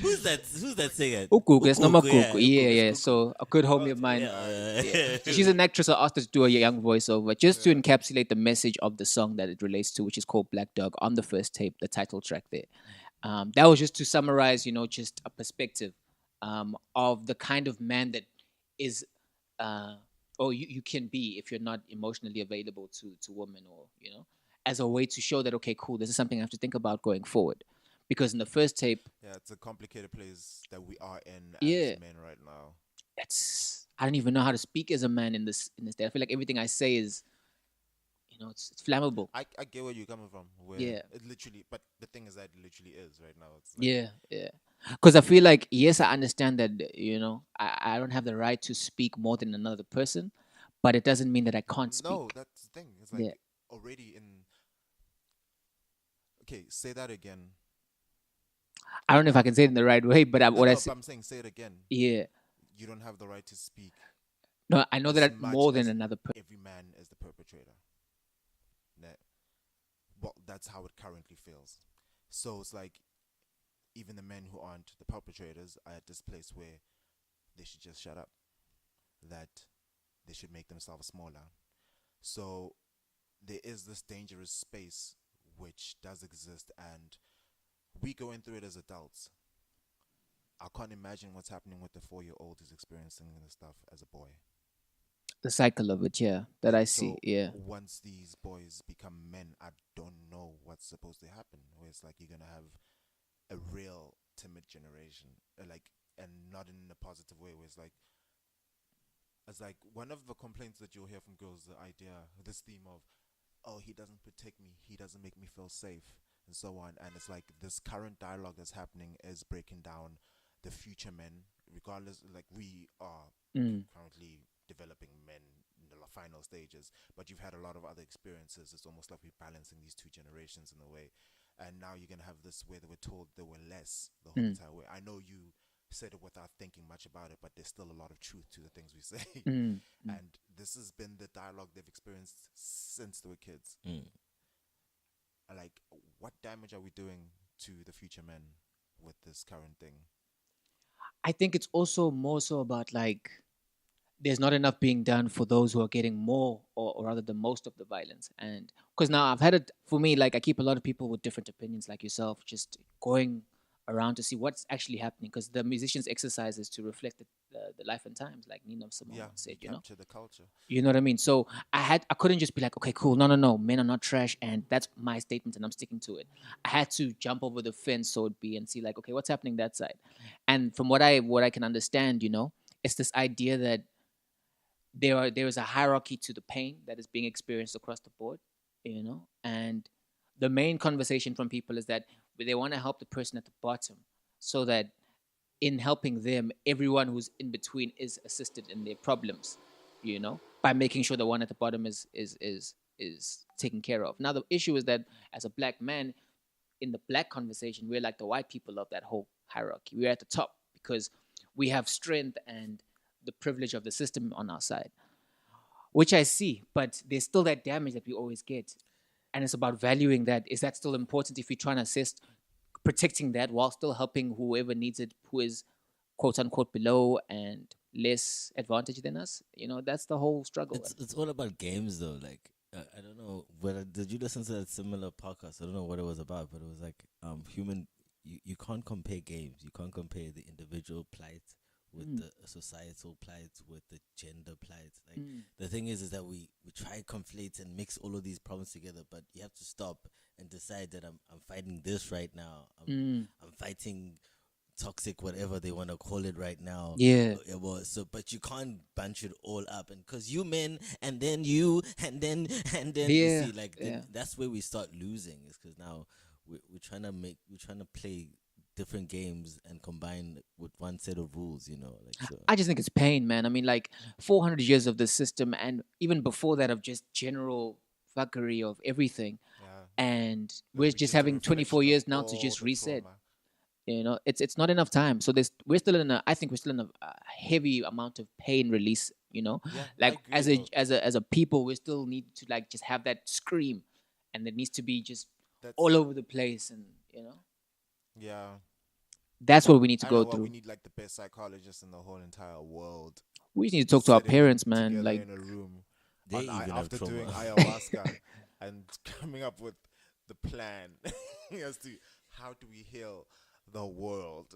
Who's that? Who's that singer? Ukuku. That's not my Ukuku, Kuku. Yeah, Ukuku. yeah. So a good homie of mine. Yeah. So she's an actress. I asked her to do a young voiceover just to encapsulate the message of the song that it relates to, which is called Black Dog on the first tape, the title track there. That was just to summarize, just a perspective of the kind of man that is, or you can be if you're not emotionally available to women, or as a way to show that okay, cool, this is something I have to think about going forward. Because in the first tape, Yeah, it's a complicated place that we are in Yeah. as men right now. I don't even know how to speak as a man in this day. I feel like everything I say is, it's flammable. I get where you're coming from. Where Yeah. It literally, but the thing is that it literally is right now. It's Yeah. Because I feel like, yes, I understand that, I don't have the right to speak more than another person, but it doesn't mean that I can't speak. No, that's the thing. It's like Yeah. already in. Okay, say that again. I don't know if I can say it in the right way, but No, what I no, say, but I'm saying, say it again. yeah. You don't have the right to speak. No, I know As that much more than as another person. Every man is the perpetrator. Well, that's how it currently feels. So it's like, even the men who aren't the perpetrators are at this place where they should just shut up. That they should make themselves smaller. So there is this dangerous space which does exist, and we going through it as adults. I can't imagine what's happening with the 4-year-old who's experiencing this stuff as a boy. The cycle of it, yeah, that I see, So yeah. once these boys become men, I don't know what's supposed to happen. Where it's like you're gonna have a real timid generation, and not in a positive way. Where it's like one of the complaints that you'll hear from girls, the idea, this theme of, oh, he doesn't protect me, he doesn't make me feel safe, and so on. And it's like this current dialogue that's happening is breaking down the future men, regardless. Like we are currently developing men in the final stages, but you've had a lot of other experiences. It's almost like we're balancing these two generations in a way, and now you're gonna have this where they were told there were less the whole entire way. I know you said it without thinking much about it, but there's still a lot of truth to the things we say. And this has been the dialogue they've experienced since they were kids. Like, what damage are we doing to the future men with this current thing? I think it's also more so about like there's not enough being done for those who are getting more, or rather the most of the violence. And because now I've had it for me, like I keep a lot of people with different opinions like yourself just going around to see what's actually happening, because the musicians exercise is to reflect the life and times, like Nina Simone Yeah, said, you capture the culture. you know what I mean? So I couldn't just be like, okay, cool, no, men are not trash, and that's my statement, and I'm sticking to it. I had to jump over the fence, so it be, and see like, okay, what's happening that side. And from what I can understand, it's this idea that there is a hierarchy to the pain that is being experienced across the board, and the main conversation from people is that they want to help the person at the bottom, so that in helping them, everyone who's in between is assisted in their problems, by making sure the one at the bottom is taken care of. Now the issue is that as a black man, in the black conversation, we're like the white people of that whole hierarchy. We're at the top because we have strength and the privilege of the system on our side, which I see, but there's still that damage that we always get. And it's about valuing that. Is that still important if we're trying to assist protecting that while still helping whoever needs it, who is quote unquote below and less advantaged than us? That's the whole struggle. It's all about games though. Like I don't know whether did you listen to that similar podcast? I don't know what it was about, but it was like human. You can't compare games. You can't compare the individual plight with the societal plight, with the gender plight. Like the thing is that we try to conflate and mix all of these problems together, but you have to stop and decide that I'm fighting this right now. I'm fighting toxic, whatever they want to call it right now. Yeah. But you can't bunch it all up, and because you men, and then you, and then Yeah. you see, like that's where we start losing. Is because now we're trying to play different games and combine with one set of rules, like so. I just think it's pain, man. I mean, like 400 years of the system, and even before that of just general fuckery of everything. Yeah. And we're just having 24 years now to just reset. Trauma. It's not enough time. So we're still in a heavy amount of pain release. Yeah, like I agree, as a people, we still need to like just have that scream, and it needs to be just That's- all over the place, and Yeah. that's what we need to I go know through. we need like the best psychologists in the whole entire world. We just need to talk to our sitting parents, man. together Like in a room They even have after trauma. doing ayahuasca and coming up with the plan as to how do we heal the world.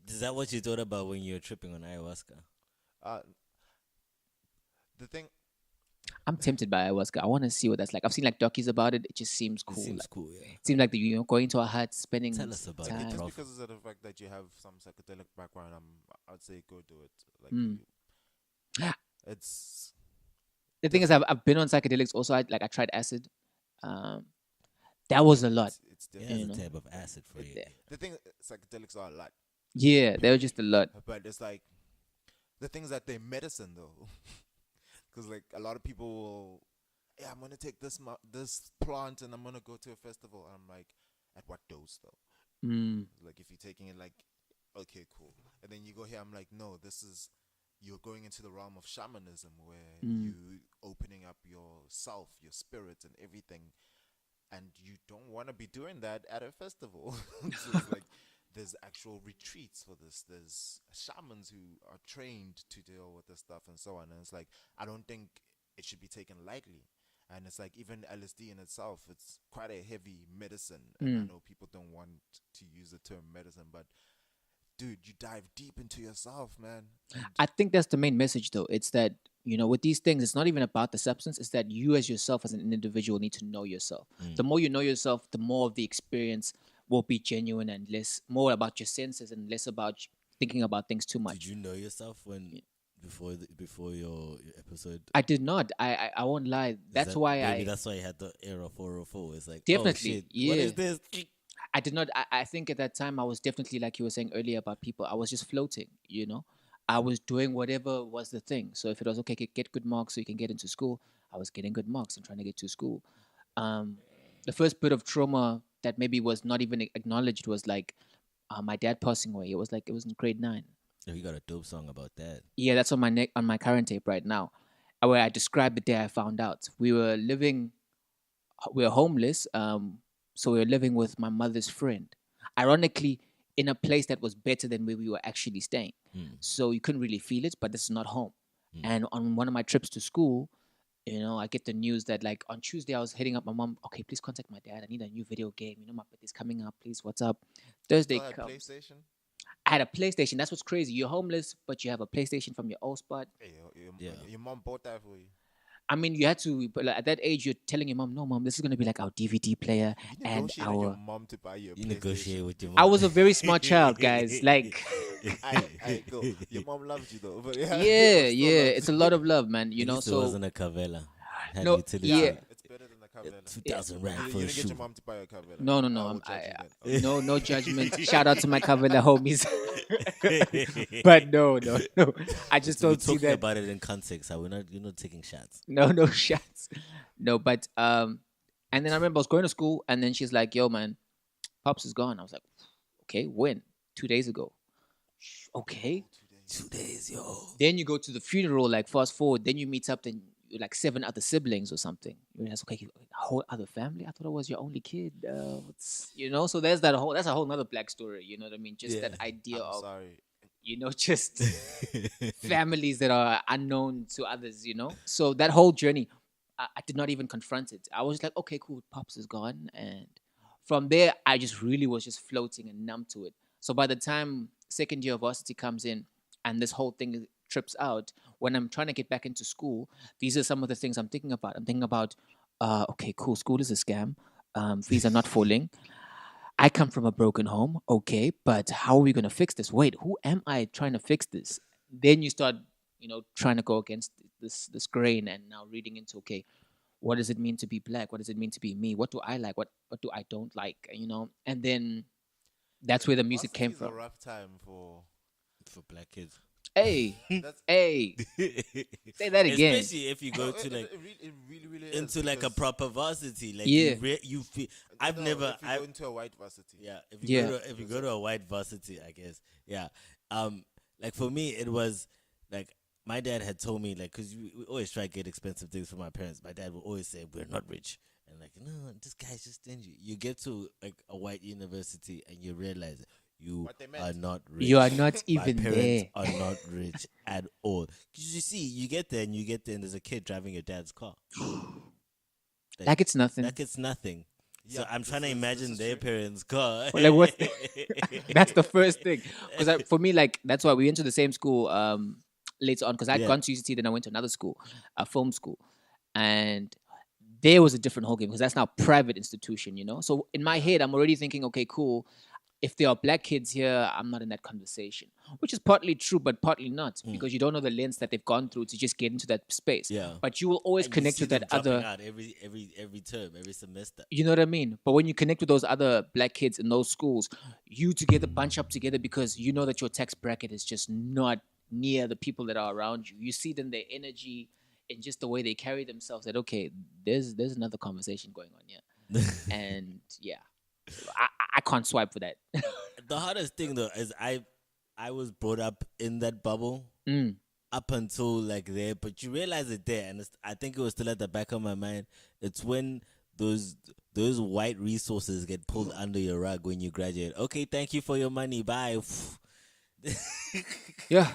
Is that what you thought about when you were tripping on ayahuasca? The thing, I'm tempted by ayahuasca. I want to see what that's like. I've seen like docus about it. It just seems It cool. seems Like, cool, yeah. it seems like going to a hut, spending Tell us about it, time. just bro. because of the fact that you have some psychedelic background, I'd say go do it. Like it's The thing is, I've been on psychedelics. Also, I tried acid. That was a lot. it's Yeah, different. it's a type of acid for you. The thing, psychedelics are a lot, Yeah, they were just a lot. but it's like the things that they medicine though, because like a lot of people will, yeah, I'm gonna take this plant and I'm gonna go to a festival. And I'm like, at what dose though? Like if you're taking it, like, okay, cool, and then you go here, I'm like, no, you're going into the realm of shamanism where you opening up yourself, your spirit, and everything, and you don't want to be doing that at a festival. So it's like there's actual retreats for this. There's shamans who are trained to deal with this stuff and so on. And it's like I don't think it should be taken lightly. And it's like even LSD in itself, it's quite a heavy medicine. And I know people don't want to use the term medicine, but dude, you dive deep into yourself, man. I think that's the main message, though. It's that, with these things, it's not even about the substance. It's that you as yourself, as an individual, need to know yourself. The more you know yourself, the more of the experience will be genuine and more about your senses and less about thinking about things too much. Did you know yourself before your episode? I did not. I won't lie. That's why that's why you had the error 404. It's like, Definitely, oh, shit, yeah. what is this? I did not. I think at that time I was definitely, like you were saying earlier about people, I was just floating, I was doing whatever was the thing. So if it was okay, get good marks so you can get into school, I was getting good marks and trying to get to school. The first bit of trauma that maybe was not even acknowledged was like my dad passing away. It was in grade 9. Oh, you got a dope song about that. Yeah, that's on my current tape right now, where I described the day I found out. We were homeless. So we were living with my mother's friend. Ironically, in a place that was better than where we were actually staying. So you couldn't really feel it, but this is not home. And on one of my trips to school, I get the news that like on Tuesday I was hitting up my mom. Okay, please contact my dad. I need a new video game. My birthday's coming up. Please, what's up? Thursday Still had comes. PlayStation? I had a PlayStation. That's what's crazy. You're homeless, but you have a PlayStation from your old spot. Hey, Yeah. your mom bought that for you. I mean, you had to, but like, at that age, you're telling your mom, no, mom, this is going to be like our DVD player You and negotiated your our... mom to buy you a You PlayStation. negotiate with your mom. I was a very smart child, guys. Like, I go. Your mom loves you though, but yeah, Yeah, but still yeah, loves it's a you. lot of love, man. At least it So wasn't a Cavella. Had no, utility. yeah, It's better than the Cavella. 2,000 rand You for a didn't get shoe. your mom to buy a Cavella. no, no, I no. will judge you then. No judgment. Shout out to my Kavela homies. But no. I just So we're don't see talking that. about it in context. How you're not taking shots. No shots. No, but and then I remember I was going to school, and then she's like, "Yo, man, pops is gone." I was like, "Okay, when? 2 days ago." Okay. 2 days, yo. Then you go to the funeral. Like fast forward, then you meet up. Then you're like 7 other siblings or something. You realize, okay, a whole other family. I thought I was your only kid. So there's that whole. That's a whole nother black story. You know what I mean? Just Yeah. that idea I'm of sorry. just families that are unknown to others. So that whole journey, I did not even confront it. I was like, okay, cool, pops is gone, and from there, I just really was just floating and numb to it. So by the time second year of varsity comes in, and this whole thing trips out, when I'm trying to get back into school, these are some of the things I'm thinking about. I'm thinking about, okay, cool, school is a scam. Fees are not falling. I come from a broken home, okay, but how are we going to fix this? Wait, who am I trying to fix this? Then you start, trying to go against this grain, and now reading into, okay, what does it mean to be black? What does it mean to be me? What do I like? What do I don't like? And then that's where the music came Varsity is from. a rough time for black kids. Hey, that's hey, say that again. Especially if you go to like it really into is like a because proper varsity. Like Yeah. you feel. I've no, never. if you go into a white varsity. Yeah, Yeah. if you go to a white varsity, I guess. Yeah. Like for me, it was like my dad had told me like because we always try to get expensive things for my parents. My dad would always say we're not rich, and like no, this guy's just stingy. You get to like a white university and you realize you What they meant. are not rich. You are not My even parents there. are not rich at all. Because you see, you get there and there's a kid driving your dad's car. Like it's nothing. Like it's nothing. So Yeah, I'm trying to this imagine is their true. parents' car. Like what? That's the first thing. Because for me, like that's why we went to the same school later on. Because I'd Yeah. gone to UCT, then I went to another school, a film school, and there was a different whole game because that's now a private institution. So in my head, I'm already thinking, okay, cool. If there are black kids here, I'm not in that conversation, which is partly true, but partly not, because you don't know the lens that they've gone through to just get into that space. Yeah. But you will always And you connect see with that them dropping other. out every term, every semester. You know what I mean? But when you connect with those other black kids in those schools, you together bunch up together because you know that your tax bracket is just not near the people that are around you. You see them, their energy, and just the way they carry themselves. That okay, there's another conversation going on here, and yeah, I can't swipe for that. The hardest thing though is I was brought up in that bubble up until like there, but you realize it there, and I think it was still at the back of my mind. It's when those white resources get pulled under your rug when you graduate. Okay, thank you for your money. Bye. Yeah,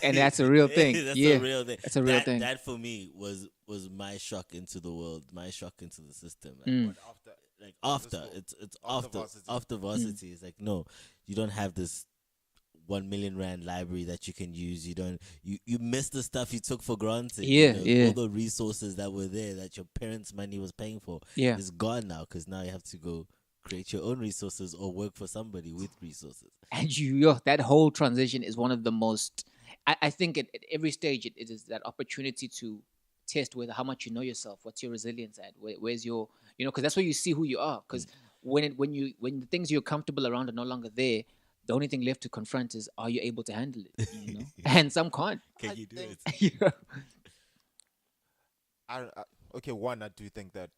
and that's a real thing. That's Yeah, a real thing. that's a real That- thing. That for me was my shock into the world, my shock into the system. But after Like after school. it's After after varsity. varsity. It's like no, you don't have this 1 million rand library that you can use. You miss the stuff you took for granted. Yeah, yeah. All the resources that were there that your parents' money was paying for Yeah. is gone now because now you have to go create your own resources or work for somebody with resources. And that whole transition is one of the most. I think at every stage it is that opportunity to test whether how much you know yourself, what's your resilience at, where's your, because that's where you see who you are. Because when the things you're comfortable around are no longer there, the only thing left to confront is are you able to handle it? And some can't. Can you do think- it? Yeah. Okay, one, I do think that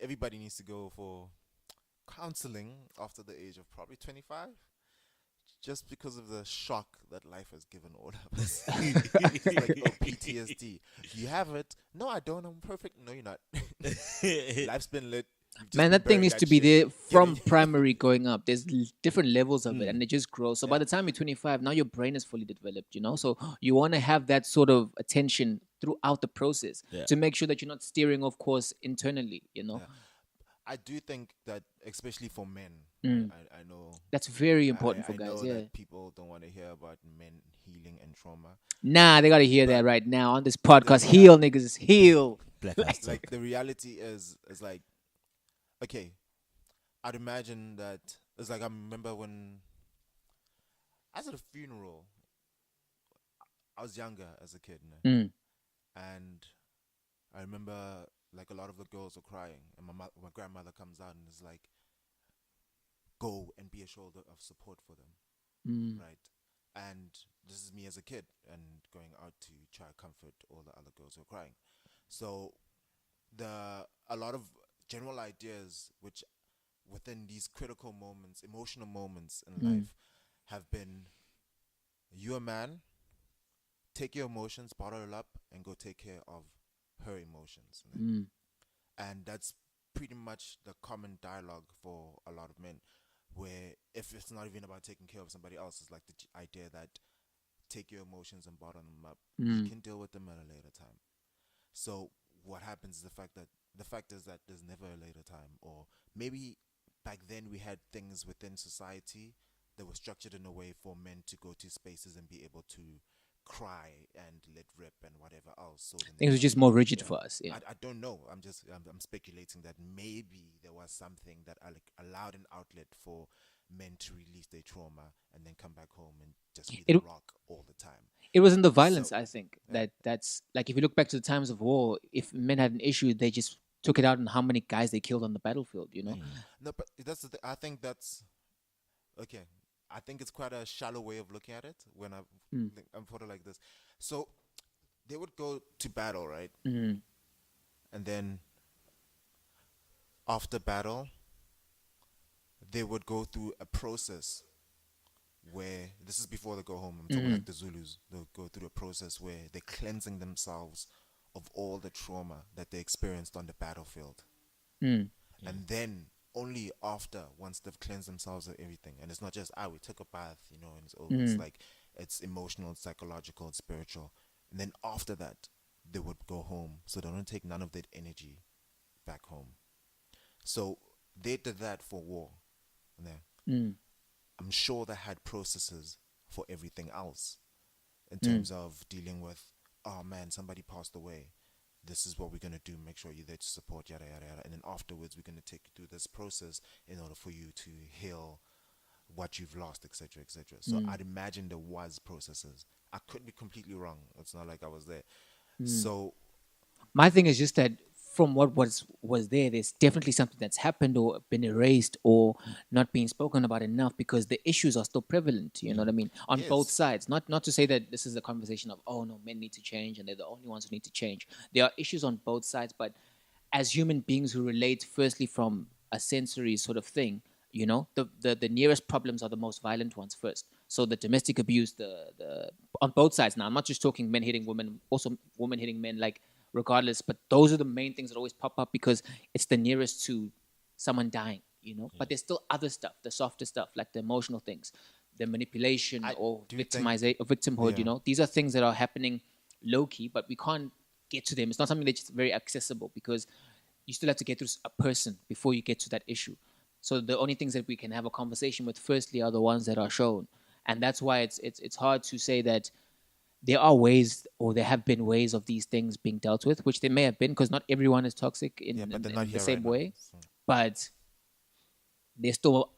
everybody needs to go for counseling after the age of probably 25, just because of the shock that life has given all of us. It's like, oh, PTSD. You have it? No, I don't. I'm perfect. No, you're not. Life's been lit. You've just Man, been that thing buried needs that to be shit. there from Get it? primary going up. There's different levels of it, and it just grows. So by Yeah. the time you're 25, now your brain is fully developed. So you want to have that sort of attention throughout the process Yeah. to make sure that you're not steering off course internally. I do think that, especially for men, Mm. I know. That's very important I for guys. know Yeah. that people don't want to hear about men healing and trauma. Nah, they gotta hear that right now on this podcast. Heal, niggas, heal. Black Lives Like Talk. the reality is like, okay, I'd imagine that it's like I remember when I was at a funeral. I was younger as a kid, Mm. and I remember like a lot of the girls were crying, and my grandmother comes out and is like, "Go and be a shoulder of support for them." Mm. Right? And this is me as a kid and going out to try to comfort all the other girls who are crying. So a lot of general ideas which within these critical moments, emotional moments in life, have been: you're a man, take your emotions, bottle it up, and go take care of her emotions. Mm. And that's pretty much the common dialogue for a lot of men, where if it's not even about taking care of somebody else, it's like the idea that take your emotions and bottle them up. We Mm. can deal with them at a later time. So what happens is the fact is that there's never a later time, or maybe back then we had things within society that were structured in a way for men to go to spaces and be able to cry and let rip and whatever else. So then Things were just more rigid for us. Yeah. I don't know. I'm speculating that maybe there was something that allowed an outlet for men to release their trauma and then come back home and just be the It rock all the time. it wasn't the violence. So, I think that's like if you look back to the times of war, if men had an issue, they just took it out on how many guys they killed on the battlefield. You know. No, but that's I think that's okay. I think it's quite a shallow way of looking at it when I'm put it like this. So they would go to battle, right? Mm. And then after battle, they would go through a process where this is before they go home. I'm talking like the Zulus. They'll go through a process where they're cleansing themselves of all the trauma that they experienced on the battlefield. Mm. And then only after, once they've cleansed themselves of everything, and it's not just we took a bath, and it's over. It's like it's emotional, it's psychological, it's spiritual. And then after that, they would go home, so they don't take none of that energy back home. So they did that for war. Yeah. I'm sure they had processes for everything else in terms of dealing with, oh man, somebody passed away. This is what we're going to do. Make sure you're there to support, yada, yada, yada. And then afterwards, we're going to take you through this process in order for you to heal what you've lost, etc., etc. So I'd imagine there was processes. I could be completely wrong. It's not like I was there. So My thing is just that from what was there, there's definitely something that's happened or been erased or not being spoken about enough because the issues are still prevalent. You know what I mean? On both yes, sides. Not to say that this is a conversation of no, men need to change and they're the only ones who need to change. There are issues on both sides, but as human beings who relate firstly from a sensory sort of thing, the nearest problems are the most violent ones first. So the domestic abuse, the on both sides. Now I'm not just talking men hitting women, also women hitting men, like regardless. But those are the main things that always pop up because it's the nearest to someone dying. But there's still other stuff, the softer stuff, like the emotional things, the manipulation or do you victimization or victimhood. Yeah. These are things that are happening low key, but we can't get to them. It's not something that's very accessible because you still have to get through a person before you get to that issue. So the only things that we can have a conversation with, firstly, are the ones that are shown, and that's why it's hard to say that there are ways or there have been ways of these things being dealt with, which there may have been because not everyone is toxic in, but they're in not the here same right now, way, so. but there's still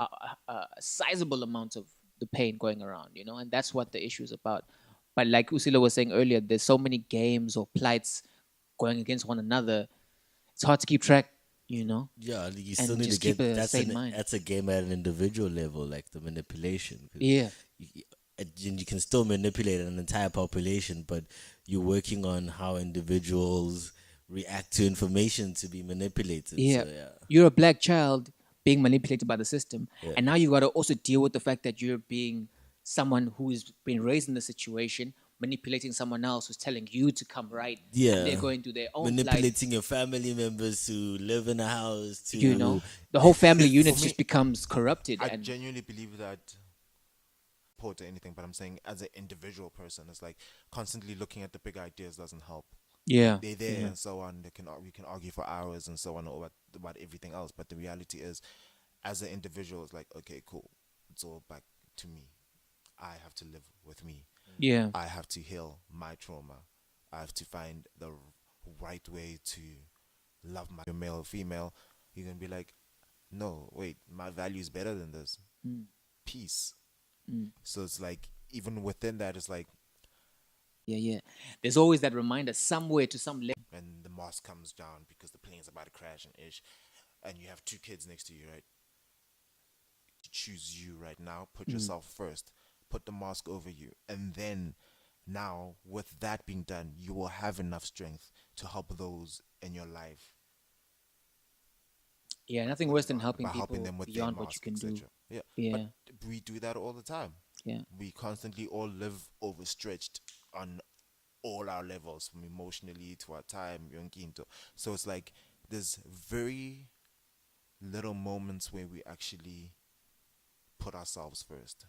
a sizable amount of the pain going around, and that's what the issue is about. But like Usila was saying earlier, there's so many games or plights going against one another. It's hard to keep track, Yeah, you still and need to just keep get a sane mind. that's a game at an individual level, like the manipulation. 'Cause Yeah. you can still manipulate an entire population, but you're working on how individuals react to information to be manipulated. Yeah. So yeah, You're a black child being manipulated by the system. And now you got to also deal with the fact that you're being someone who's been raised in the situation, manipulating someone else who's telling you to come right. And they're going through their own plight. manipulating your family members to live in a house to The whole family unit For me, just becomes corrupted. I And genuinely believe that support or anything, but I'm saying as an individual person, it's like constantly looking at the big ideas doesn't help. yeah. They're there and so on. We can argue for hours and so on about everything else. But the reality is, as an individual, it's like, okay, cool. It's all back to me. I have to live with me. Yeah. I have to heal my trauma. I have to find the right way to love my male or female. You're gonna be like, no, wait, my value is better than this. Peace. So it's like even within that, it's like, Yeah. There's always that reminder somewhere to some level. and the mosque comes down because the plane's about to crash and ish, and you have two kids next to you, right? Choose you right now. Put yourself first. Put the mosque over you, and then now with that being done, you will have enough strength to help those in your life Yeah, nothing worse than helping by helping people them with their beyond what you mosque, can do. etc. Yeah, but Yeah, we do that all the time. yeah. We constantly all live overstretched on all our levels, from emotionally to our time, yonkinto. So it's like there's very little moments where we actually put ourselves first.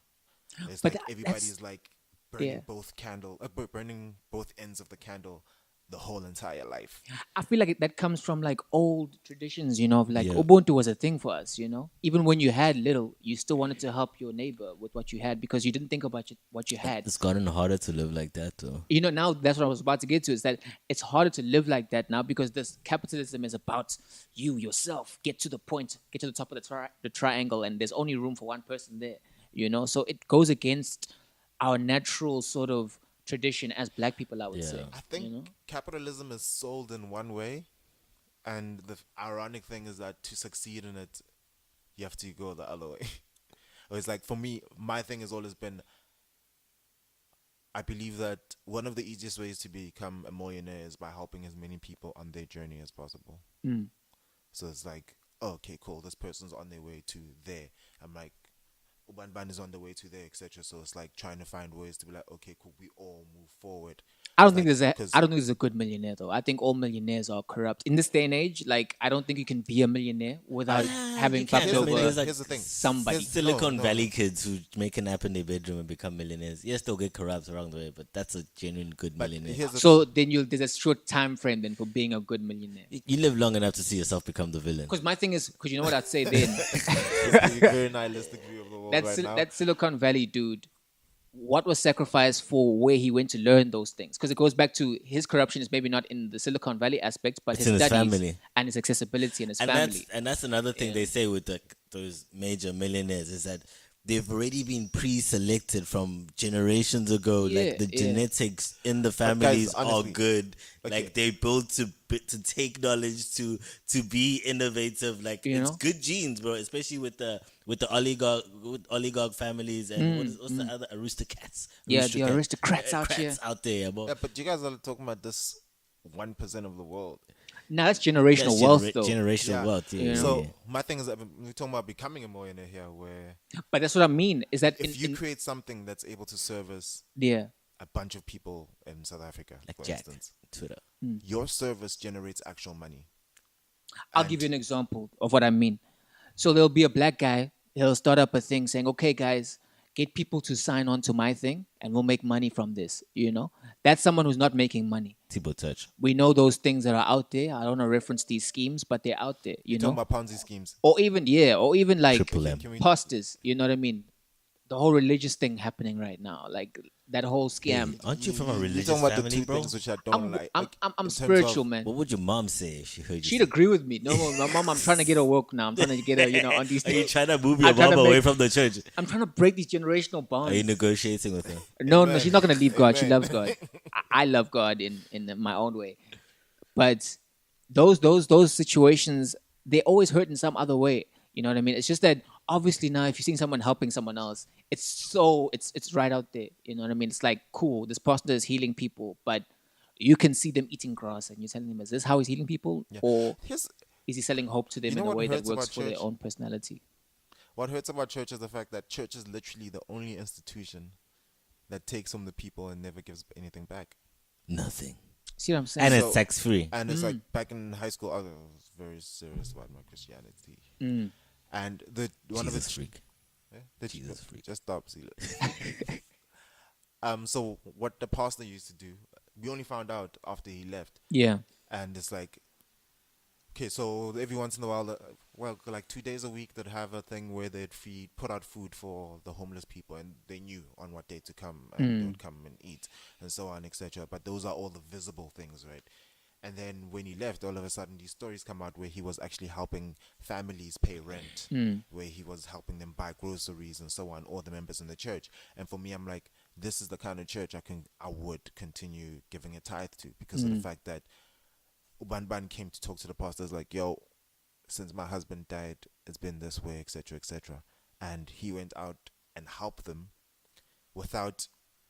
It's But like that's everybody's like burning yeah. burning both ends of the candle the whole entire life. I feel like that comes from like old traditions, you know, of like Yeah. Ubuntu was a thing for us, you know. Even when you had little, you still wanted to help your neighbor with what you had because you didn't think about what you had. It's gotten harder to live like that, though. You know, now that's what I was about to get to is that it's harder to live like that now because this capitalism is about you yourself. Get to the point, get to the top of the triangle, and there's only room for one person there, you know. So it goes against our natural sort of tradition as black people, I would say. Yeah. I think You know? capitalism is sold in one way, and the ironic thing is that to succeed in it, you have to go the other way. Or it's like for me, my thing has always been, I believe that one of the easiest ways to become a millionaire is by helping as many people on their journey as possible. So it's like, oh, okay, cool, this person's on their way to there. I'm like, Uban is on the way to there, etc. So it's like trying to find ways to be like, okay, cool, we all move forward. I don't It's think like, there's a 'cause I don't think there's a good millionaire though. I think all millionaires are corrupt. In this day and age, like I don't think you can be a millionaire without having You can't. fucked here's the over thing, There's like here's the thing. somebody. There's Silicon No. Valley kids who make an app in their bedroom and become millionaires. Yes, they'll get corrupt along the way, but that's a genuine good But millionaire. here's the So then there's a short time frame then for being a good millionaire. You live long enough to see yourself become the villain. Because my thing is, because you know what I'd say then, It's the very nihilistic view of the world right now. that Silicon Valley dude, what was sacrificed for where he went to learn those things? Because it goes back to his corruption is maybe not in the Silicon Valley aspect, but It's his in his studies family. and his accessibility and his and family. that's another thing they say with those major millionaires is that they've already been pre-selected from generations ago. Like the Yeah. genetics in the families are honestly, good. okay. Like they built to take knowledge to be innovative. Like You it's know? good genes, bro. Especially with the oligarch families and what's the other aristocrats? Yeah, the aristocrats out here. out there, bro. Yeah, but you guys are talking about this 1% of the world. Now that's generational That's wealth though. generational Yeah. wealth. Yeah, You know? yeah, So yeah. my thing is that we're talking about becoming a millionaire here, where But that's what I mean. Is that if you create something that's able to service yeah. a bunch of people in South Africa, Like for Jack, instance, Twitter. your service generates actual money. I'll give you an example of what I mean. So there'll be a black guy, he'll start up a thing saying, okay, guys, get people to sign on to my thing and we'll make money from this, you know? That's someone who's not making money. Thibaut Touch. We know those things that are out there. I don't want to reference these schemes, but they're out there, you Talking know? about Ponzi schemes. Or even like Triple M. Can we- pastors, you know what I mean? The whole religious thing happening right now, like that whole scam. Hey, aren't you from a You're religious talking about the family, two bro? things which I don't like. I'm Like, in terms spiritual, of- man. What would your mom say if she heard you? She'd say- agree with me. No, my mom, I'm trying to get her woke now. I'm trying to get her, you know, on these Are you things. trying to move your I'm trying mom to away make- from the church? I'm trying to break these generational bonds. Are you negotiating with her? No, she's not going to leave God. She Amen. loves God. I love God in my own way. But those situations, they always hurt in some other way. You know what I mean? It's just that obviously now if you're seeing someone helping someone else, it's right out there. You know what I mean? It's like, cool, this pastor is healing people, but you can see them eating grass and you're telling them, is this how he's healing people? Yeah. Or Here's is he selling hope to them You know in a what way that hurts works about for their church? own personality? what hurts about church is the fact that church is literally the only institution that takes from the people and never gives anything back. Nothing. See what I'm saying? And So- it's tax free. And it's like back in high school, I was very serious about my Christianity. And one of Jesus its freak. Jesus freak. just stop, Silas. So what the pastor used to do, we only found out after he left, Yeah. and it's like, okay, so every once in a while, like 2 days a week, they'd have a thing where they'd put out food for the homeless people, and they knew on what day to come, and they would come and eat, and so on, etc. But those are all the visible things, right? And then when he left, all of a sudden these stories come out where he was actually helping families pay rent, where he was helping them buy groceries and so on, all the members in the church. And for me, I'm like, this is the kind of church I would continue giving a tithe to, because of the fact that Ubanban came to talk to the pastors like, yo, since my husband died, it's been this way, etc., etc. And he went out and helped them without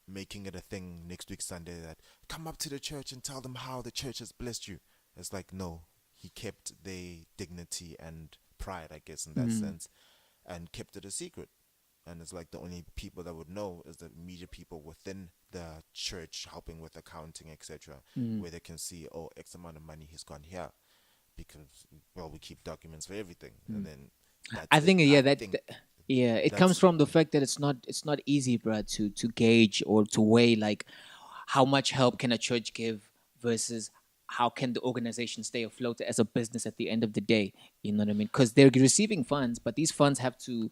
making it a thing next week Sunday that come up to the church and tell them how the church has blessed you. It's like, no, he kept their dignity and pride, I guess, in that sense, and kept it a secret. And it's like the only people that would know is the media people within the church helping with accounting, etc., where they can see, oh, X amount of money has gone here, because, well, we keep documents for everything. And then I think, it comes from the fact that it's not easy, bro, to gauge or to weigh like how much help can a church give versus how can the organization stay afloat as a business at the end of the day. You know what I mean? Because they're receiving funds, but these funds have to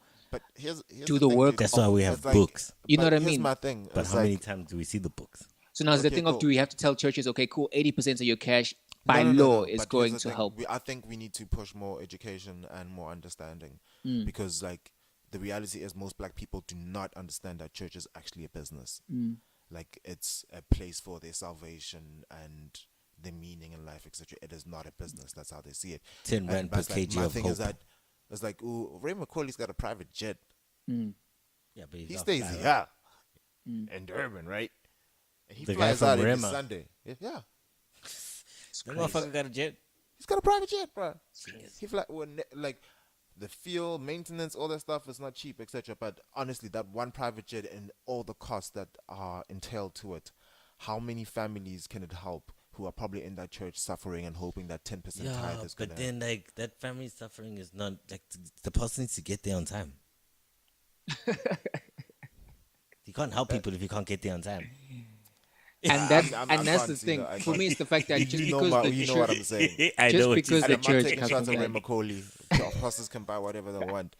here's do the work. That's why we have books. You know what I mean? Here's my thing. But how many times do we see the books? So now it's the thing of, do we have to tell churches, okay, cool, 80% of your cash by law is but going here's the to thing. help? I think we need to push more education and more understanding, because like the reality is most black people do not understand that church is actually a business. Like it's a place for their salvation and their meaning in life, etc. It is not a business. That's how they see it. 10 rand per kg my of thing hope. is that it's like, ooh, Ray McCauley's got a private jet. Yeah, but He stays here in Durban, right? And he The guy flies from out every Rema. Sunday. Yeah. That motherfucker got a jet. He's got a private jet, bro. He fly like the fuel, maintenance, all that stuff is not cheap, etc. But honestly, that one private jet and all the costs that are entailed to it, how many families can it help who are probably in that church suffering and hoping that 10% tithe is going but then like that family suffering is not like the person needs to get there on time. You can't help people if you can't get there on time. And that's the thing. For me, it's the fact that just you because know, the you know church, what I'm saying. I just know what because you the And I'm not church taking has shots at Ray like, McCauley. Pastors can buy whatever they want,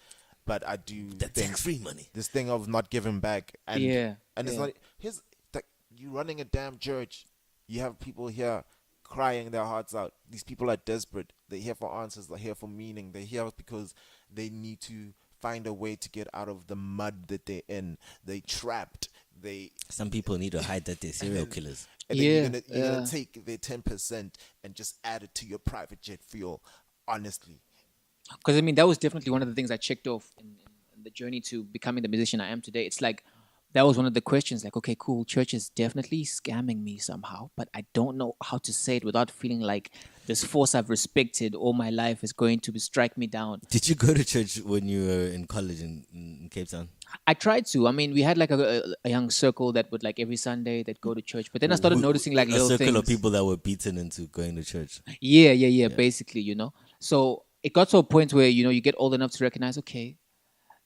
but I do That's think tax-free money. this thing of not giving back, and it's yeah. not. Here's like you running a damn church. You have people here crying their hearts out. These people are desperate. They're here for answers. They're here for meaning. They're here because they need to find a way to get out of the mud that they're in. They trapped. Some people need to hide that they're serial killers. And then you're gonna take their 10% and just add it to your private jet fuel. Honestly, because I mean that was definitely one of the things I checked off in the journey to becoming the musician I am today. It's like that was one of the questions. Like, okay, cool, church is definitely scamming me somehow, but I don't know how to say it without feeling like this force I've respected all my life is going to strike me down. Did you go to church when you were in college in Cape Town? I tried to. I mean, we had like a young circle that would like every Sunday that go to church. But then I started noticing like little a circle things. of people that were beaten into going to church. Yeah. Basically, you know. So it got to a point where you get old enough to recognize, okay,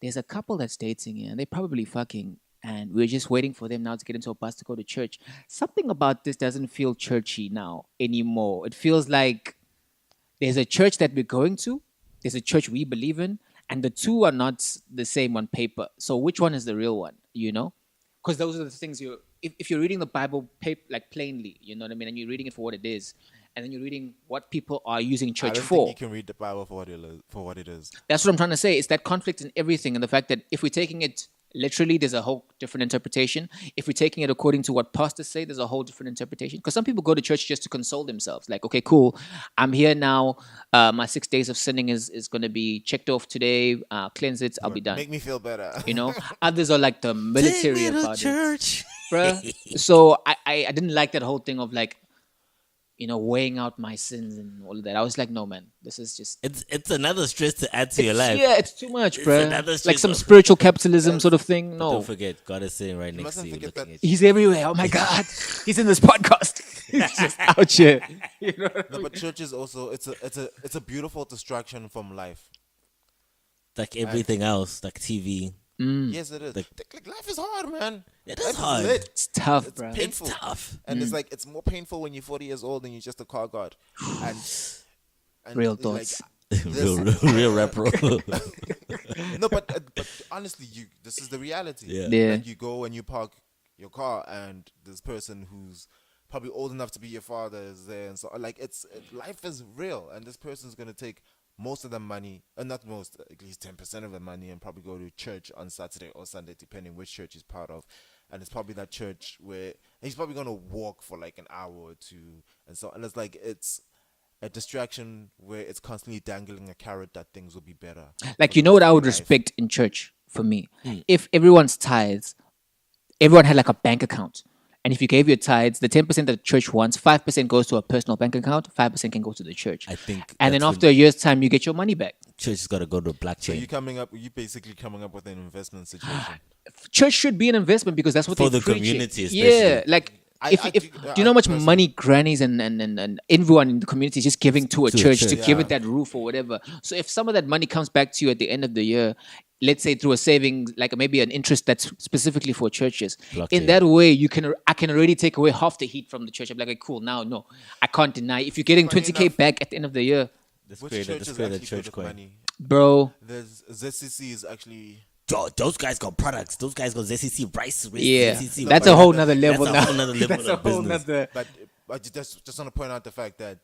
there's a couple that's dating here, and they probably fucking, and we're just waiting for them now to get into a bus to go to church. Something about this doesn't feel churchy now anymore. It feels like there's a church that we're going to, there's a church we believe in, and the two are not the same on paper. So which one is the real one, Because those are the things if you're reading the Bible like plainly, you know what I mean, and you're reading it for what it is, and then you're reading what people are using church I don't for. think you can read the Bible for what it is. That's what I'm trying to say. It's that conflict in everything, and the fact that if we're taking it literally, there's a whole different interpretation. If we're taking it according to what pastors say, there's a whole different interpretation. Because some people go to church just to console themselves. Like, okay, cool, I'm here now. My 6 days of sinning is going to be checked off today. Cleanse it, I'll be done. Make me feel better. Others are like the military Take me to about church. it, bruh. So I didn't like that whole thing of like, weighing out my sins and all of that. I was like, no, man, this is just... It's another stress to add to your life. Yeah, it's too much, bro. another Like stress some of- spiritual capitalism sort of thing. But No. don't forget, God is sitting right next mustn't to you, forget looking that- at you. He's everywhere. Oh my God. He's in this podcast. He's just out here. No, but church is also it's a beautiful distraction from life. Like everything else, like TV. Yes, it is. Like- Life is hard, man. It is Life hard. lit. It's tough, It's bro. painful. It's tough. And it's like it's more painful when you're 40 years old and you're just a car guard. And Real like, thoughts. real rap bro. no, but honestly, this is the reality. Yeah. Yeah. Like you go and you park your car, and this person who's probably old enough to be your father is there, and so like life is real, and this person's gonna take most of the money, not most, at least 10% of the money, and probably go to church on Saturday or Sunday, depending which church he's part of. And it's probably that church where he's probably gonna walk for like an hour or two, and so and it's like it's a distraction where it's constantly dangling a carrot that things will be better. Like, for you the know rest what of I your would life. respect in church for me? If everyone's tithes, everyone had like a bank account. And if you gave your tithes, the 10% that the church wants, 5% goes to a personal bank account, 5% can go to the church. I think And then that's after a year's time, you get your money back. church has got to go to So blockchain you basically coming up with an investment situation. Church should be an investment because that's what for they're the preaching. community, Yeah, especially. like I- if I if do- do you know how I much personally- money grannies and everyone in the community is just giving to a To a church to church. give Yeah. it that roof or whatever. So if some of that money comes back to you at the end of the year, let's say through a savings, like maybe an interest that's specifically for churches, Blockchain. in that way I can already take away half the heat from the church. I'm like, okay, cool, now no, I can't deny if you're getting Funny 20K enough- back at the end of the year, Let's Which create a, church let's is create a actually good church with coin. money? bro. There's ZCC is actually Those guys got products. Those guys got ZCC rice. Yeah, ZCC. that's but a whole that- nother level that's now. a whole nother level That's of a whole business. nother. but I just want to point out the fact that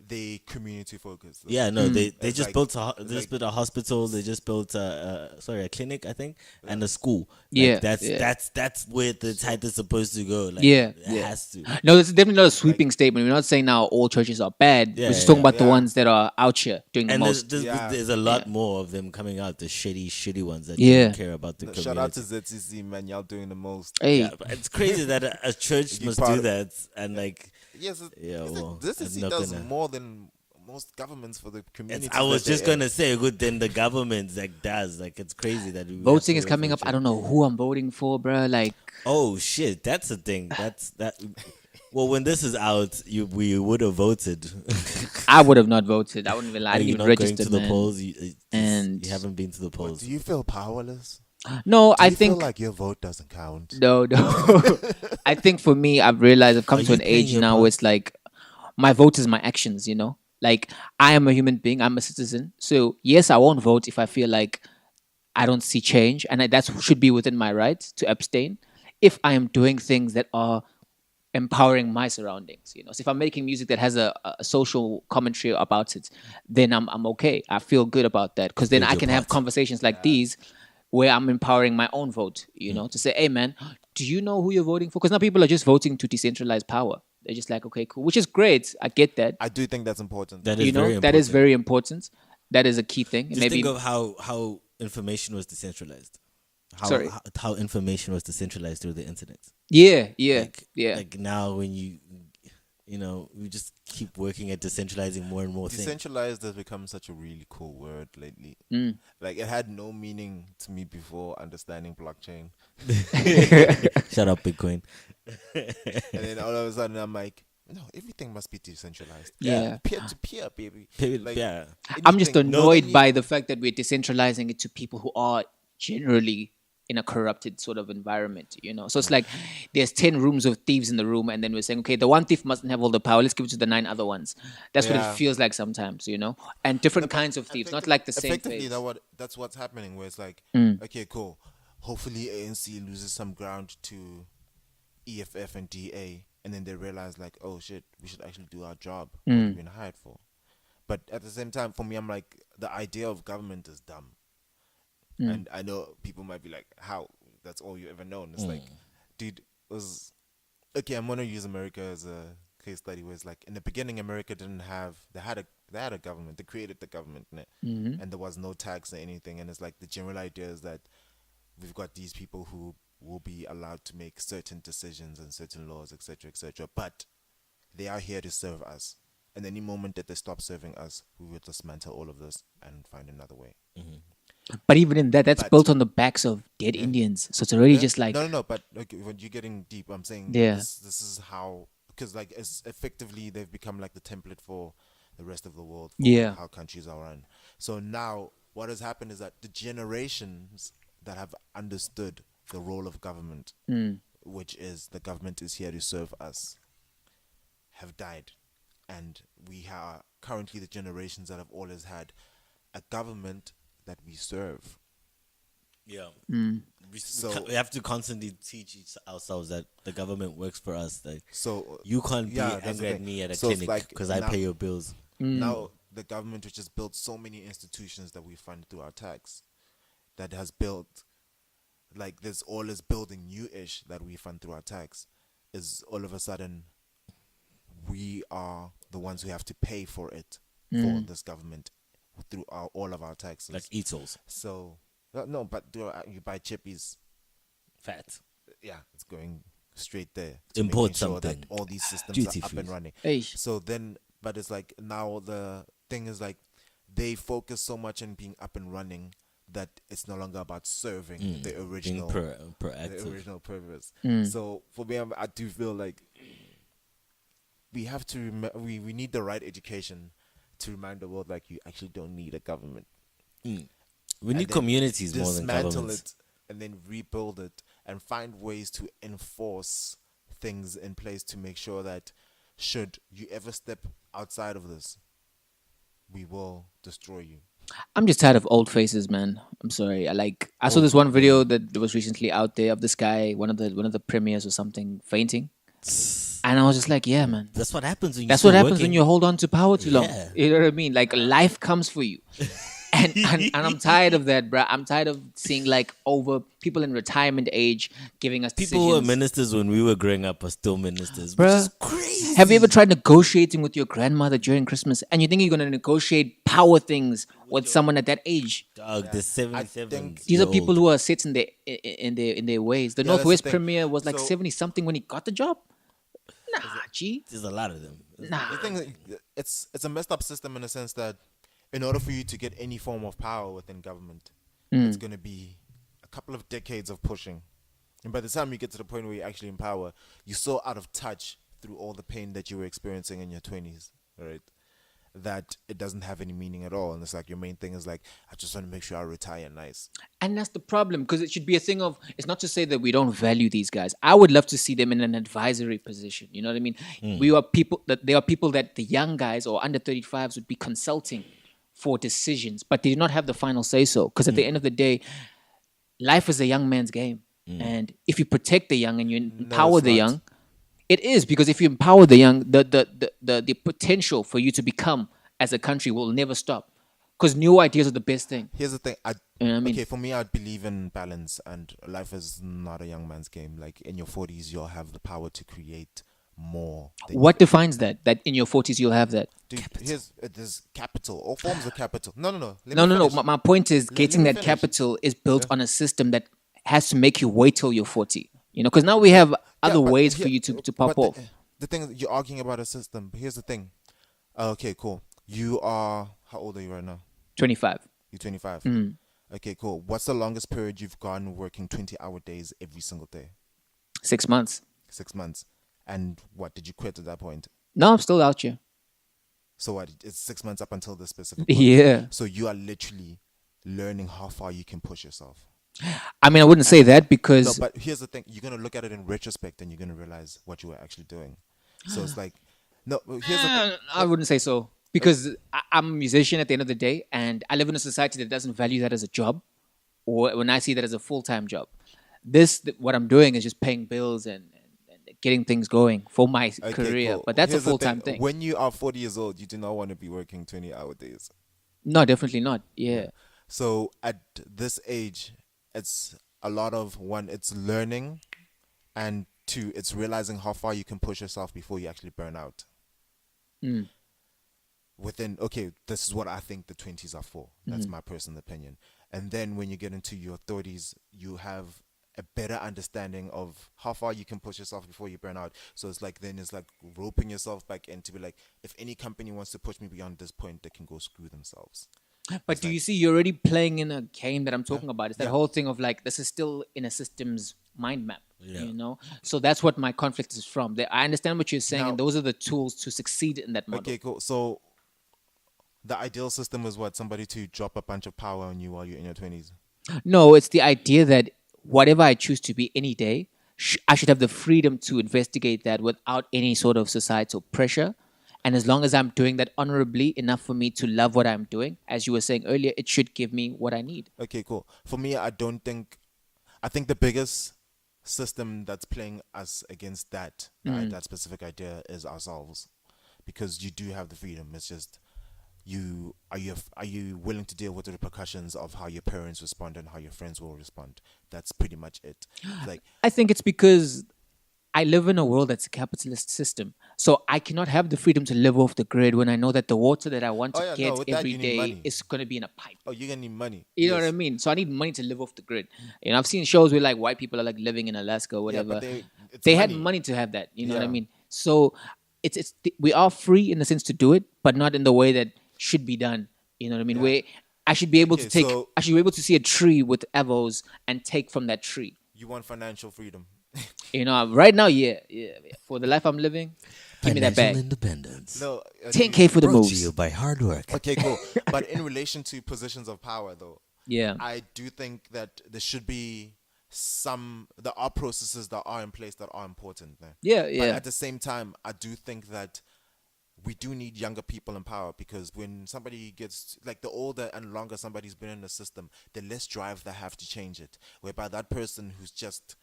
they community focused. Yeah, no, they It's just like- built it's like- built a hospital. They just built a clinic, I think, and a school. Yeah, Like, yeah. that's where the tithe is supposed to go. Like, Yeah, it yeah. has to. No, this is definitely not a sweeping statement. We're not saying now all churches are bad. Yeah, We're just talking yeah, about the yeah. ones that are out here doing the And most. Yeah. there's a lot Yeah. more of them coming out. The shitty ones that Yeah. don't care about the community. Shout out to ZCC, man. Y'all doing the most. Hey, Yeah, but it's crazy that a church Be must part do of- that, and like, Yes, Yeah, well, ZCC I'm not does gonna- more than most governments for the community. I was just gonna say, good, then the government like does, like, it's crazy that we have voting to is coming up. vote. I don't know who I'm voting for, bruh. Like, Oh shit, that's the thing. That's that. Well, when this is out, we would have voted. I would have not voted. I wouldn't even lie. I Are didn't you even not going register, to the man. polls? And- you haven't been to the polls. Do you feel powerless? No, Do I you feel think like your vote doesn't count? no. I think for me, I've realized I've come Are to you an paying age your now part? where it's like my vote is my actions. You know, like I am a human being. I'm a citizen. So yes, I won't vote if I feel like I don't see change, and that should be within my right to abstain. If I am doing things that are empowering my surroundings, you know, so if I'm making music that has a social commentary about it, then I'm okay. I feel good about that because then Did I your can have part. conversations like these where I'm empowering my own vote, you know, to say, hey man, do you know who you're voting for? Because now people are just voting to decentralize power. They're just like, okay, cool, which is great. I get that. I do think that's important. That is You know, very that is important. very important. That is a key thing. And Just maybe think of how information was decentralized. Sorry. How information was decentralized through the internet. yeah, yeah, Like, yeah. Like now, when we just keep working at decentralizing more and more things. Decentralized has become such a really cool word lately. Like it had no meaning to me before understanding blockchain, Shut up, Bitcoin. and then all of a sudden I'm like, no, everything must be decentralized. Yeah. Peer to peer, baby. Like, Yeah. I'm just anything- annoyed by the fact that we're decentralizing it to people who are generally in a corrupted sort of environment, you know. So it's like there's 10 rooms of thieves in the room, and then we're saying, okay, the one thief mustn't have all the power. Let's give it to the 9 other ones. That's what Yeah. it feels like sometimes, you know. And different kinds of thieves, not like the same Effectively, face. that's what's happening. Where it's like, okay, cool. Hopefully, ANC loses some ground to EFF and DA, and then they realize like, oh shit, we should actually do our job. What we've been hired for. But at the same time, for me, I'm like, the idea of government is dumb. And I know people might be like, how? That's all you ever known. It's like, dude, okay, I'm gonna use America as a case study where it's like in the beginning America didn't have they had a government. They created the government, and there was no tax or anything. And it's like the general idea is that we've got these people who will be allowed to make certain decisions and certain laws, etc., etc. But they are here to serve us. And any moment that they stop serving us, we will dismantle all of this and find another way. But even in that, that's But- built on the backs of dead Indians. So it's already Yeah? just like, no. But okay, when you're getting deep, I'm saying Yeah. this is how, because like it's effectively they've become like the template for the rest of the world. For Yeah. how countries are run. So now what has happened is that the generations that have understood the role of government, which is the government is here to serve us, have died, and we are currently the generations that have always had a government that we serve. Yeah. So We have to constantly teach ourselves that the government works for us. Like, so you can't be that's the angry at thing. me at a So it's clinic like because I pay your bills. now the government, which has built so many institutions that we fund through our tax, that has built, like, there's all this building new-ish that we fund through our tax, is all of a sudden we are the ones who have to pay for it, for this government, through all of our taxes. Like ETOs. So no, but you buy chippies, Fat. yeah, it's going straight there to Import making sure that something. all these systems Duty are up and free. running. Hey. So then, but it's like now the thing is like they focus so much on being up and running that it's no longer about serving the original Being the proactive. original purpose. So for me, I do feel like we have to we need the right education to remind the world, like, you actually don't need a government. We need then communities more than Dismantle governments. it and then rebuild it and find ways to enforce things in place to make sure that should you ever step outside of this, we will destroy you. I'm just tired of old faces, man. I'm sorry. I saw this one video that was recently out there of this guy, one of the premiers or something, fainting. And I was just like, yeah, man. That's what happens when you That's still what happens working. when you hold on to power too long. Yeah. You know what I mean? Like life comes for you. And I'm tired of that, bruh. I'm tired of seeing like over people in retirement age giving us People who were decisions. ministers when we were growing up are still ministers. Bruh, Which is crazy. have you ever tried negotiating with your grandmother during Christmas and you think you're going to negotiate power things with someone at that age? Dog, the 77. think These are people who are set in their ways. The Yeah, that's the Northwest thing. Premier was like So- 70 something when he got the job. Nah, G. There's a lot of them. Nah. The thing is, it's a messed up system in the sense that in order for you to get any form of power within government, it's going to be a couple of decades of pushing. And by the time you get to the point where you're actually in power, you're so out of touch through all the pain that you were experiencing in your 20s, right? That it doesn't have any meaning at all. And it's like your main thing is like, I just want to make sure I retire nice. And that's the problem, because it should be a thing of, it's not to say that we don't value these guys. I would love to see them in an advisory position. You know what I mean? There are people that the young guys or under 35s would be consulting for decisions, but they do not have the final say so. Because at the end of the day, life is a young man's game. And if you protect the young and you empower it's the not. young, it is, because if you empower the young, the potential for you to become as a country will never stop. Because new ideas are the best thing. Here's the thing. You know what I mean? Okay, for me, I'd believe in balance, and life is not a young man's game. Like in your 40s, you'll have the power to create more. than What defines that? That in your 40s you'll have that? Dude, there's capital, all forms of capital. No. Let No, me no, no. finish. My point is getting me that finish. capital is built on a system that has to make you wait till you're 40. You know, because now we have other Yeah, but ways for here- you to pop but off. The thing is, you're arguing about a system. But here's the thing. Okay, cool. You are, how old are you right now? 25. You're 25. Mm. Okay, cool. What's the longest period you've gone working 20-hour days every single day? 6 months. 6 months. And what, did you quit at that point? No, I'm still out here. So what? It's 6 months up until the specific point. Yeah. So you are literally learning how far you can push yourself. I mean, I wouldn't say that No, because but here's the thing. You're going to look at it in retrospect and you're going to realize what you were actually doing. So it's like, no, here's the thing. I wouldn't say so. Because I'm a musician at the end of the day, and I live in a society that doesn't value that as a job, or when I see that as a full-time job. What I'm doing is just paying bills and getting things going for my Okay, career. cool. But that's Here's a the full-time thing. When you are 40 years old, you do not want to be working 20-hour days. No, definitely not. Yeah. So at this age, it's a lot of, one, it's learning, and two, it's realizing how far you can push yourself before you actually burn out. Within, okay, this is what I think the 20s are for. That's my personal opinion. And then when you get into your 30s, you have a better understanding of how far you can push yourself before you burn out. So it's like, then it's like roping yourself back in to be like, if any company wants to push me beyond this point, they can go screw themselves. But do you see, you're already playing in a game that I'm talking about. It's that Yeah. whole thing of like, this is still in a system's mind map, Yeah. you know? So that's what my conflict is from. I understand what you're saying, Now- and those are the tools to succeed in that model. Okay, cool. So the ideal system is what? Somebody to drop a bunch of power on you while you're in your 20s. No, it's the idea that whatever I choose to be any day, I should have the freedom to investigate that without any sort of societal pressure And as long as I'm doing that honorably enough for me to love what I'm doing, as you were saying earlier, it should give me what I need. Okay, cool. For me, I think the biggest system that's playing us against that specific idea is ourselves, because you do have the freedom. It's just are you willing to deal with the repercussions of how your parents respond and how your friends will respond? That's pretty much it. Like, I think it's because I live in a world that's a capitalist system. So I cannot have the freedom to live off the grid when I know that the water that I want oh to yeah, get no, with that every you need day money. is going to be in a pipe. Oh, you're gonna need money. You know what I Yes. mean? So I need money to live off the grid. You know, I've seen shows where like white people are like living in Alaska or Yeah, whatever. but it's They had money to have that. You know what I Yeah. mean? So we are free in the sense to do it, but not in the way that should be done. You know what I mean? Yeah. Where I should be able Okay, to take, so- I should be able to see a tree with avos and take from that tree. You want financial freedom. You know, right now, yeah. For the life I'm living, give me that Financial bag. independence. No, 10K for the Brought to moves. you by hard work. Okay, cool. But in relation to positions of power, though, Yeah. I do think that there should be there are processes that are in place that are important. Né? Yeah, But yeah. at the same time, I do think that we do need younger people in power, because when somebody gets, like, the older and longer somebody's been in the system, the less drive they have to change it. Whereby that person who's just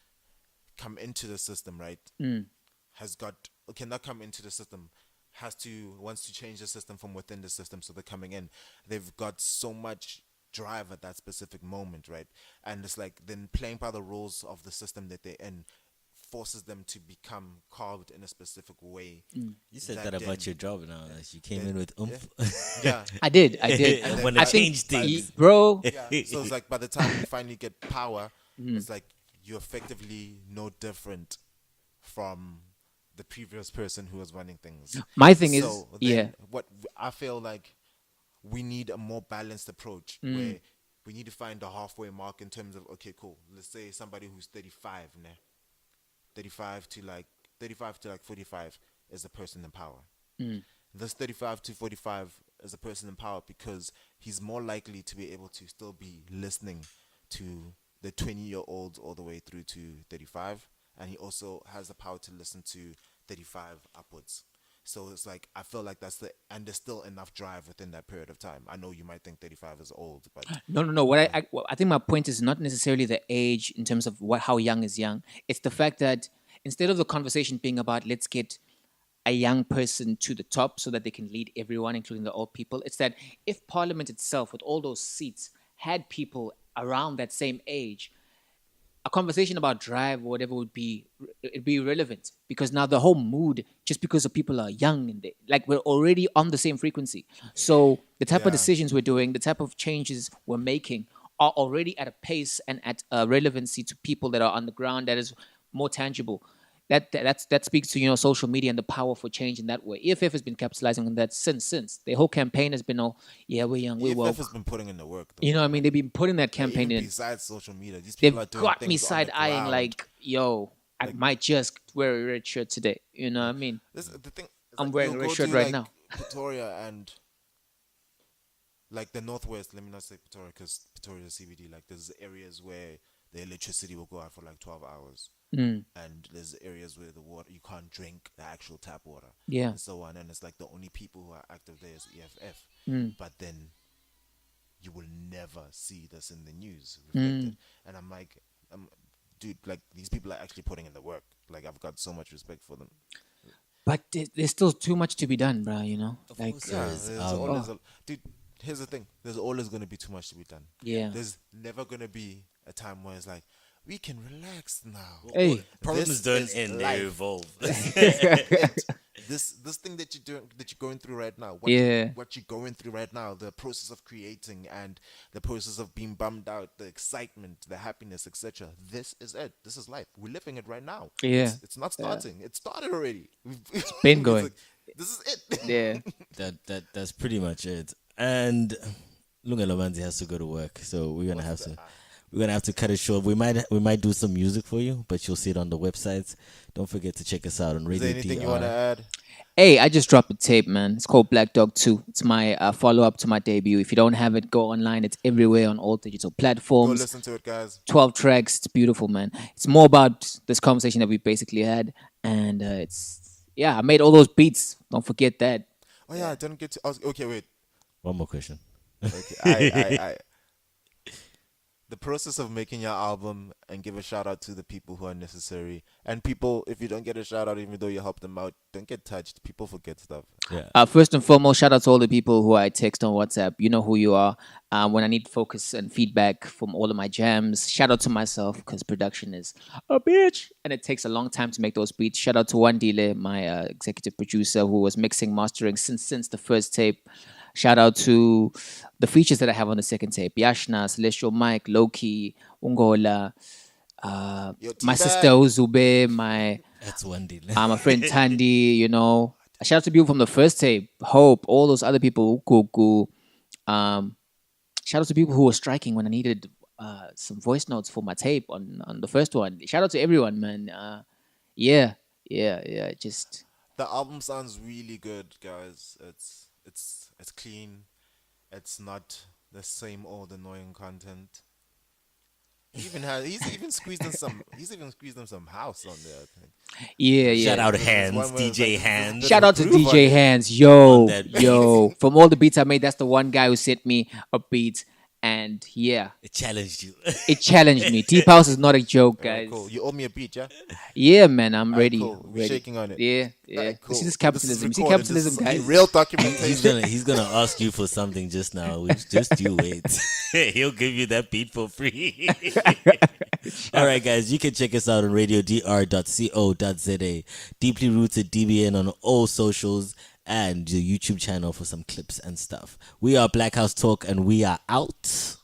come into the system, right, cannot come into the system, wants to change the system from within the system, so they're coming in. They've got so much drive at that specific moment, right? And it's like then playing by the rules of the system that they're in forces them to become carved in a specific way. You said that about then- your job now. That you came in with oomph. Yeah. I did. And when I I think, change things. bro. Yeah. So it's like by the time you finally get power, it's like you're effectively no different from the previous person who was running things. My thing is, So then yeah. what I feel like we need a more balanced approach where we need to find a halfway mark in terms of, okay, cool. Let's say somebody who's 35, nah, 35 to like 45 is a person in power. This 35 to 45 is a person in power because he's more likely to be able to still be listening to the 20-year-olds all the way through to 35, and he also has the power to listen to 35 upwards. So it's like, I feel like and there's still enough drive within that period of time. I know you might think 35 is old, but No. What I think my point is not necessarily the age in terms of how young is young. It's the fact that instead of the conversation being about let's get a young person to the top so that they can lead everyone, including the old people, it's that if Parliament itself, with all those seats, had people around that same age, a conversation about drive or whatever it'd be irrelevant, because now the whole mood, just because the people are young and we're already on the same frequency. So the type of Yeah. decisions we're doing, the type of changes we're making are already at a pace and at a relevancy to people that are on the ground that is more tangible. That speaks to social media and the power for change in that way. EFF has been capitalizing on that since the whole campaign has been we're young, we're EFF woke. has been putting in the work, though. You know what I mean? They've been putting that campaign Even in. besides social media, these They've people are doing got things me on the side eyeing ground. like, yo, I might just wear a red shirt today. You know what I mean? The thing is, I'm like, wearing you'll a red go shirt to, right like, now. Pretoria and like the Northwest. Let me not say Pretoria because Pretoria is CBD. Like, there's areas where the electricity will go out for like 12 hours, and there's areas where the water you can't drink the actual tap water, Yeah. and so on. And it's like the only people who are active there is EFF, but then you will never see this in the news reflected. And I'm like, dude, like, these people are actually putting in the work. Like, I've got so much respect for them. But there's still too much to be done, bro. Like, course. Yeah, There's, there's always dude, here's the thing. There's always going to be too much to be done. Yeah. There's never going to be a time where it's like, we can relax now. Hey. Problems This don't is end, they life. evolve. This thing that you're going through right now, what you're going through right now, the process of creating and the process of being bummed out, the excitement, the happiness, etc. This is it. This is life. We're living it right now. Yeah. It's not starting. It started already. It's been going. this is it. yeah. That's pretty much it. And Lungelo Manzi has to go to work, so we're gonna have to cut it short. We might do some music for you, but you'll see it on the website. Don't forget to check us out on Is Radio there anything you want to DR. add? Hey, I just dropped a tape, man. It's called Black Dog 2. It's my follow-up to my debut. If you don't have it, go online. It's everywhere on all digital Go platforms. listen to it, guys. 12 tracks. It's beautiful, man. It's more about this conversation that we basically had. And I made all those beats. Don't forget that. Oh yeah, I didn't get to ask. Okay, wait. One more question. Okay, I the process of making your album, and give a shout out to the people who are necessary. And people, if you don't get a shout out, even though you help them out, don't get touched. People forget stuff. Yeah. First and foremost, shout out to all the people who I text on WhatsApp. You know who you are. When I need focus and feedback from all of my jams, shout out to myself because production is a bitch and it takes a long time to make those beats. Shout out to Wandile, my executive producer, who was mixing, mastering since the first tape. Shout out to the features that I have on the second tape: Yashna, Celestial Mike, Loki, Ungola, Yo, my T-Bag. sister Uzube, That's one deal. my friend Tandy, you know. Shout out to people from the first tape, Hope, all those other people, Ukuku. Um, Shout out to people who were striking when I needed some voice notes for my tape on the first one. Shout out to everyone, man. Yeah. Just The album sounds really good, guys. It's clean. It's not the same old annoying content. He's even squeezed in some house on there, I think. Shout yeah. out There's Hands, one where it's DJ like, there's a Hands. bit Shout of out to groove on DJ it. Hands, On that yo. From all the beats I made, that's the one guy who sent me a beat, and yeah, It challenged you. it challenged me. Deep House is not a joke, Alright, guys. cool. You owe me a beat, yeah? Yeah, man, I'm Alright, ready. cool. I'm We're ready. shaking on it. Yeah. Alright, cool. This is This capitalism. You see recorded. This capitalism, is guys. real he's documentation. gonna ask you for something just now. Which just you wait. He'll give you that beat for free. All right, guys, you can check us out on radiodr.co.za. Deeply Rooted DBN on all socials and the YouTube channel for some clips and stuff. We are Black House Talk and we are out.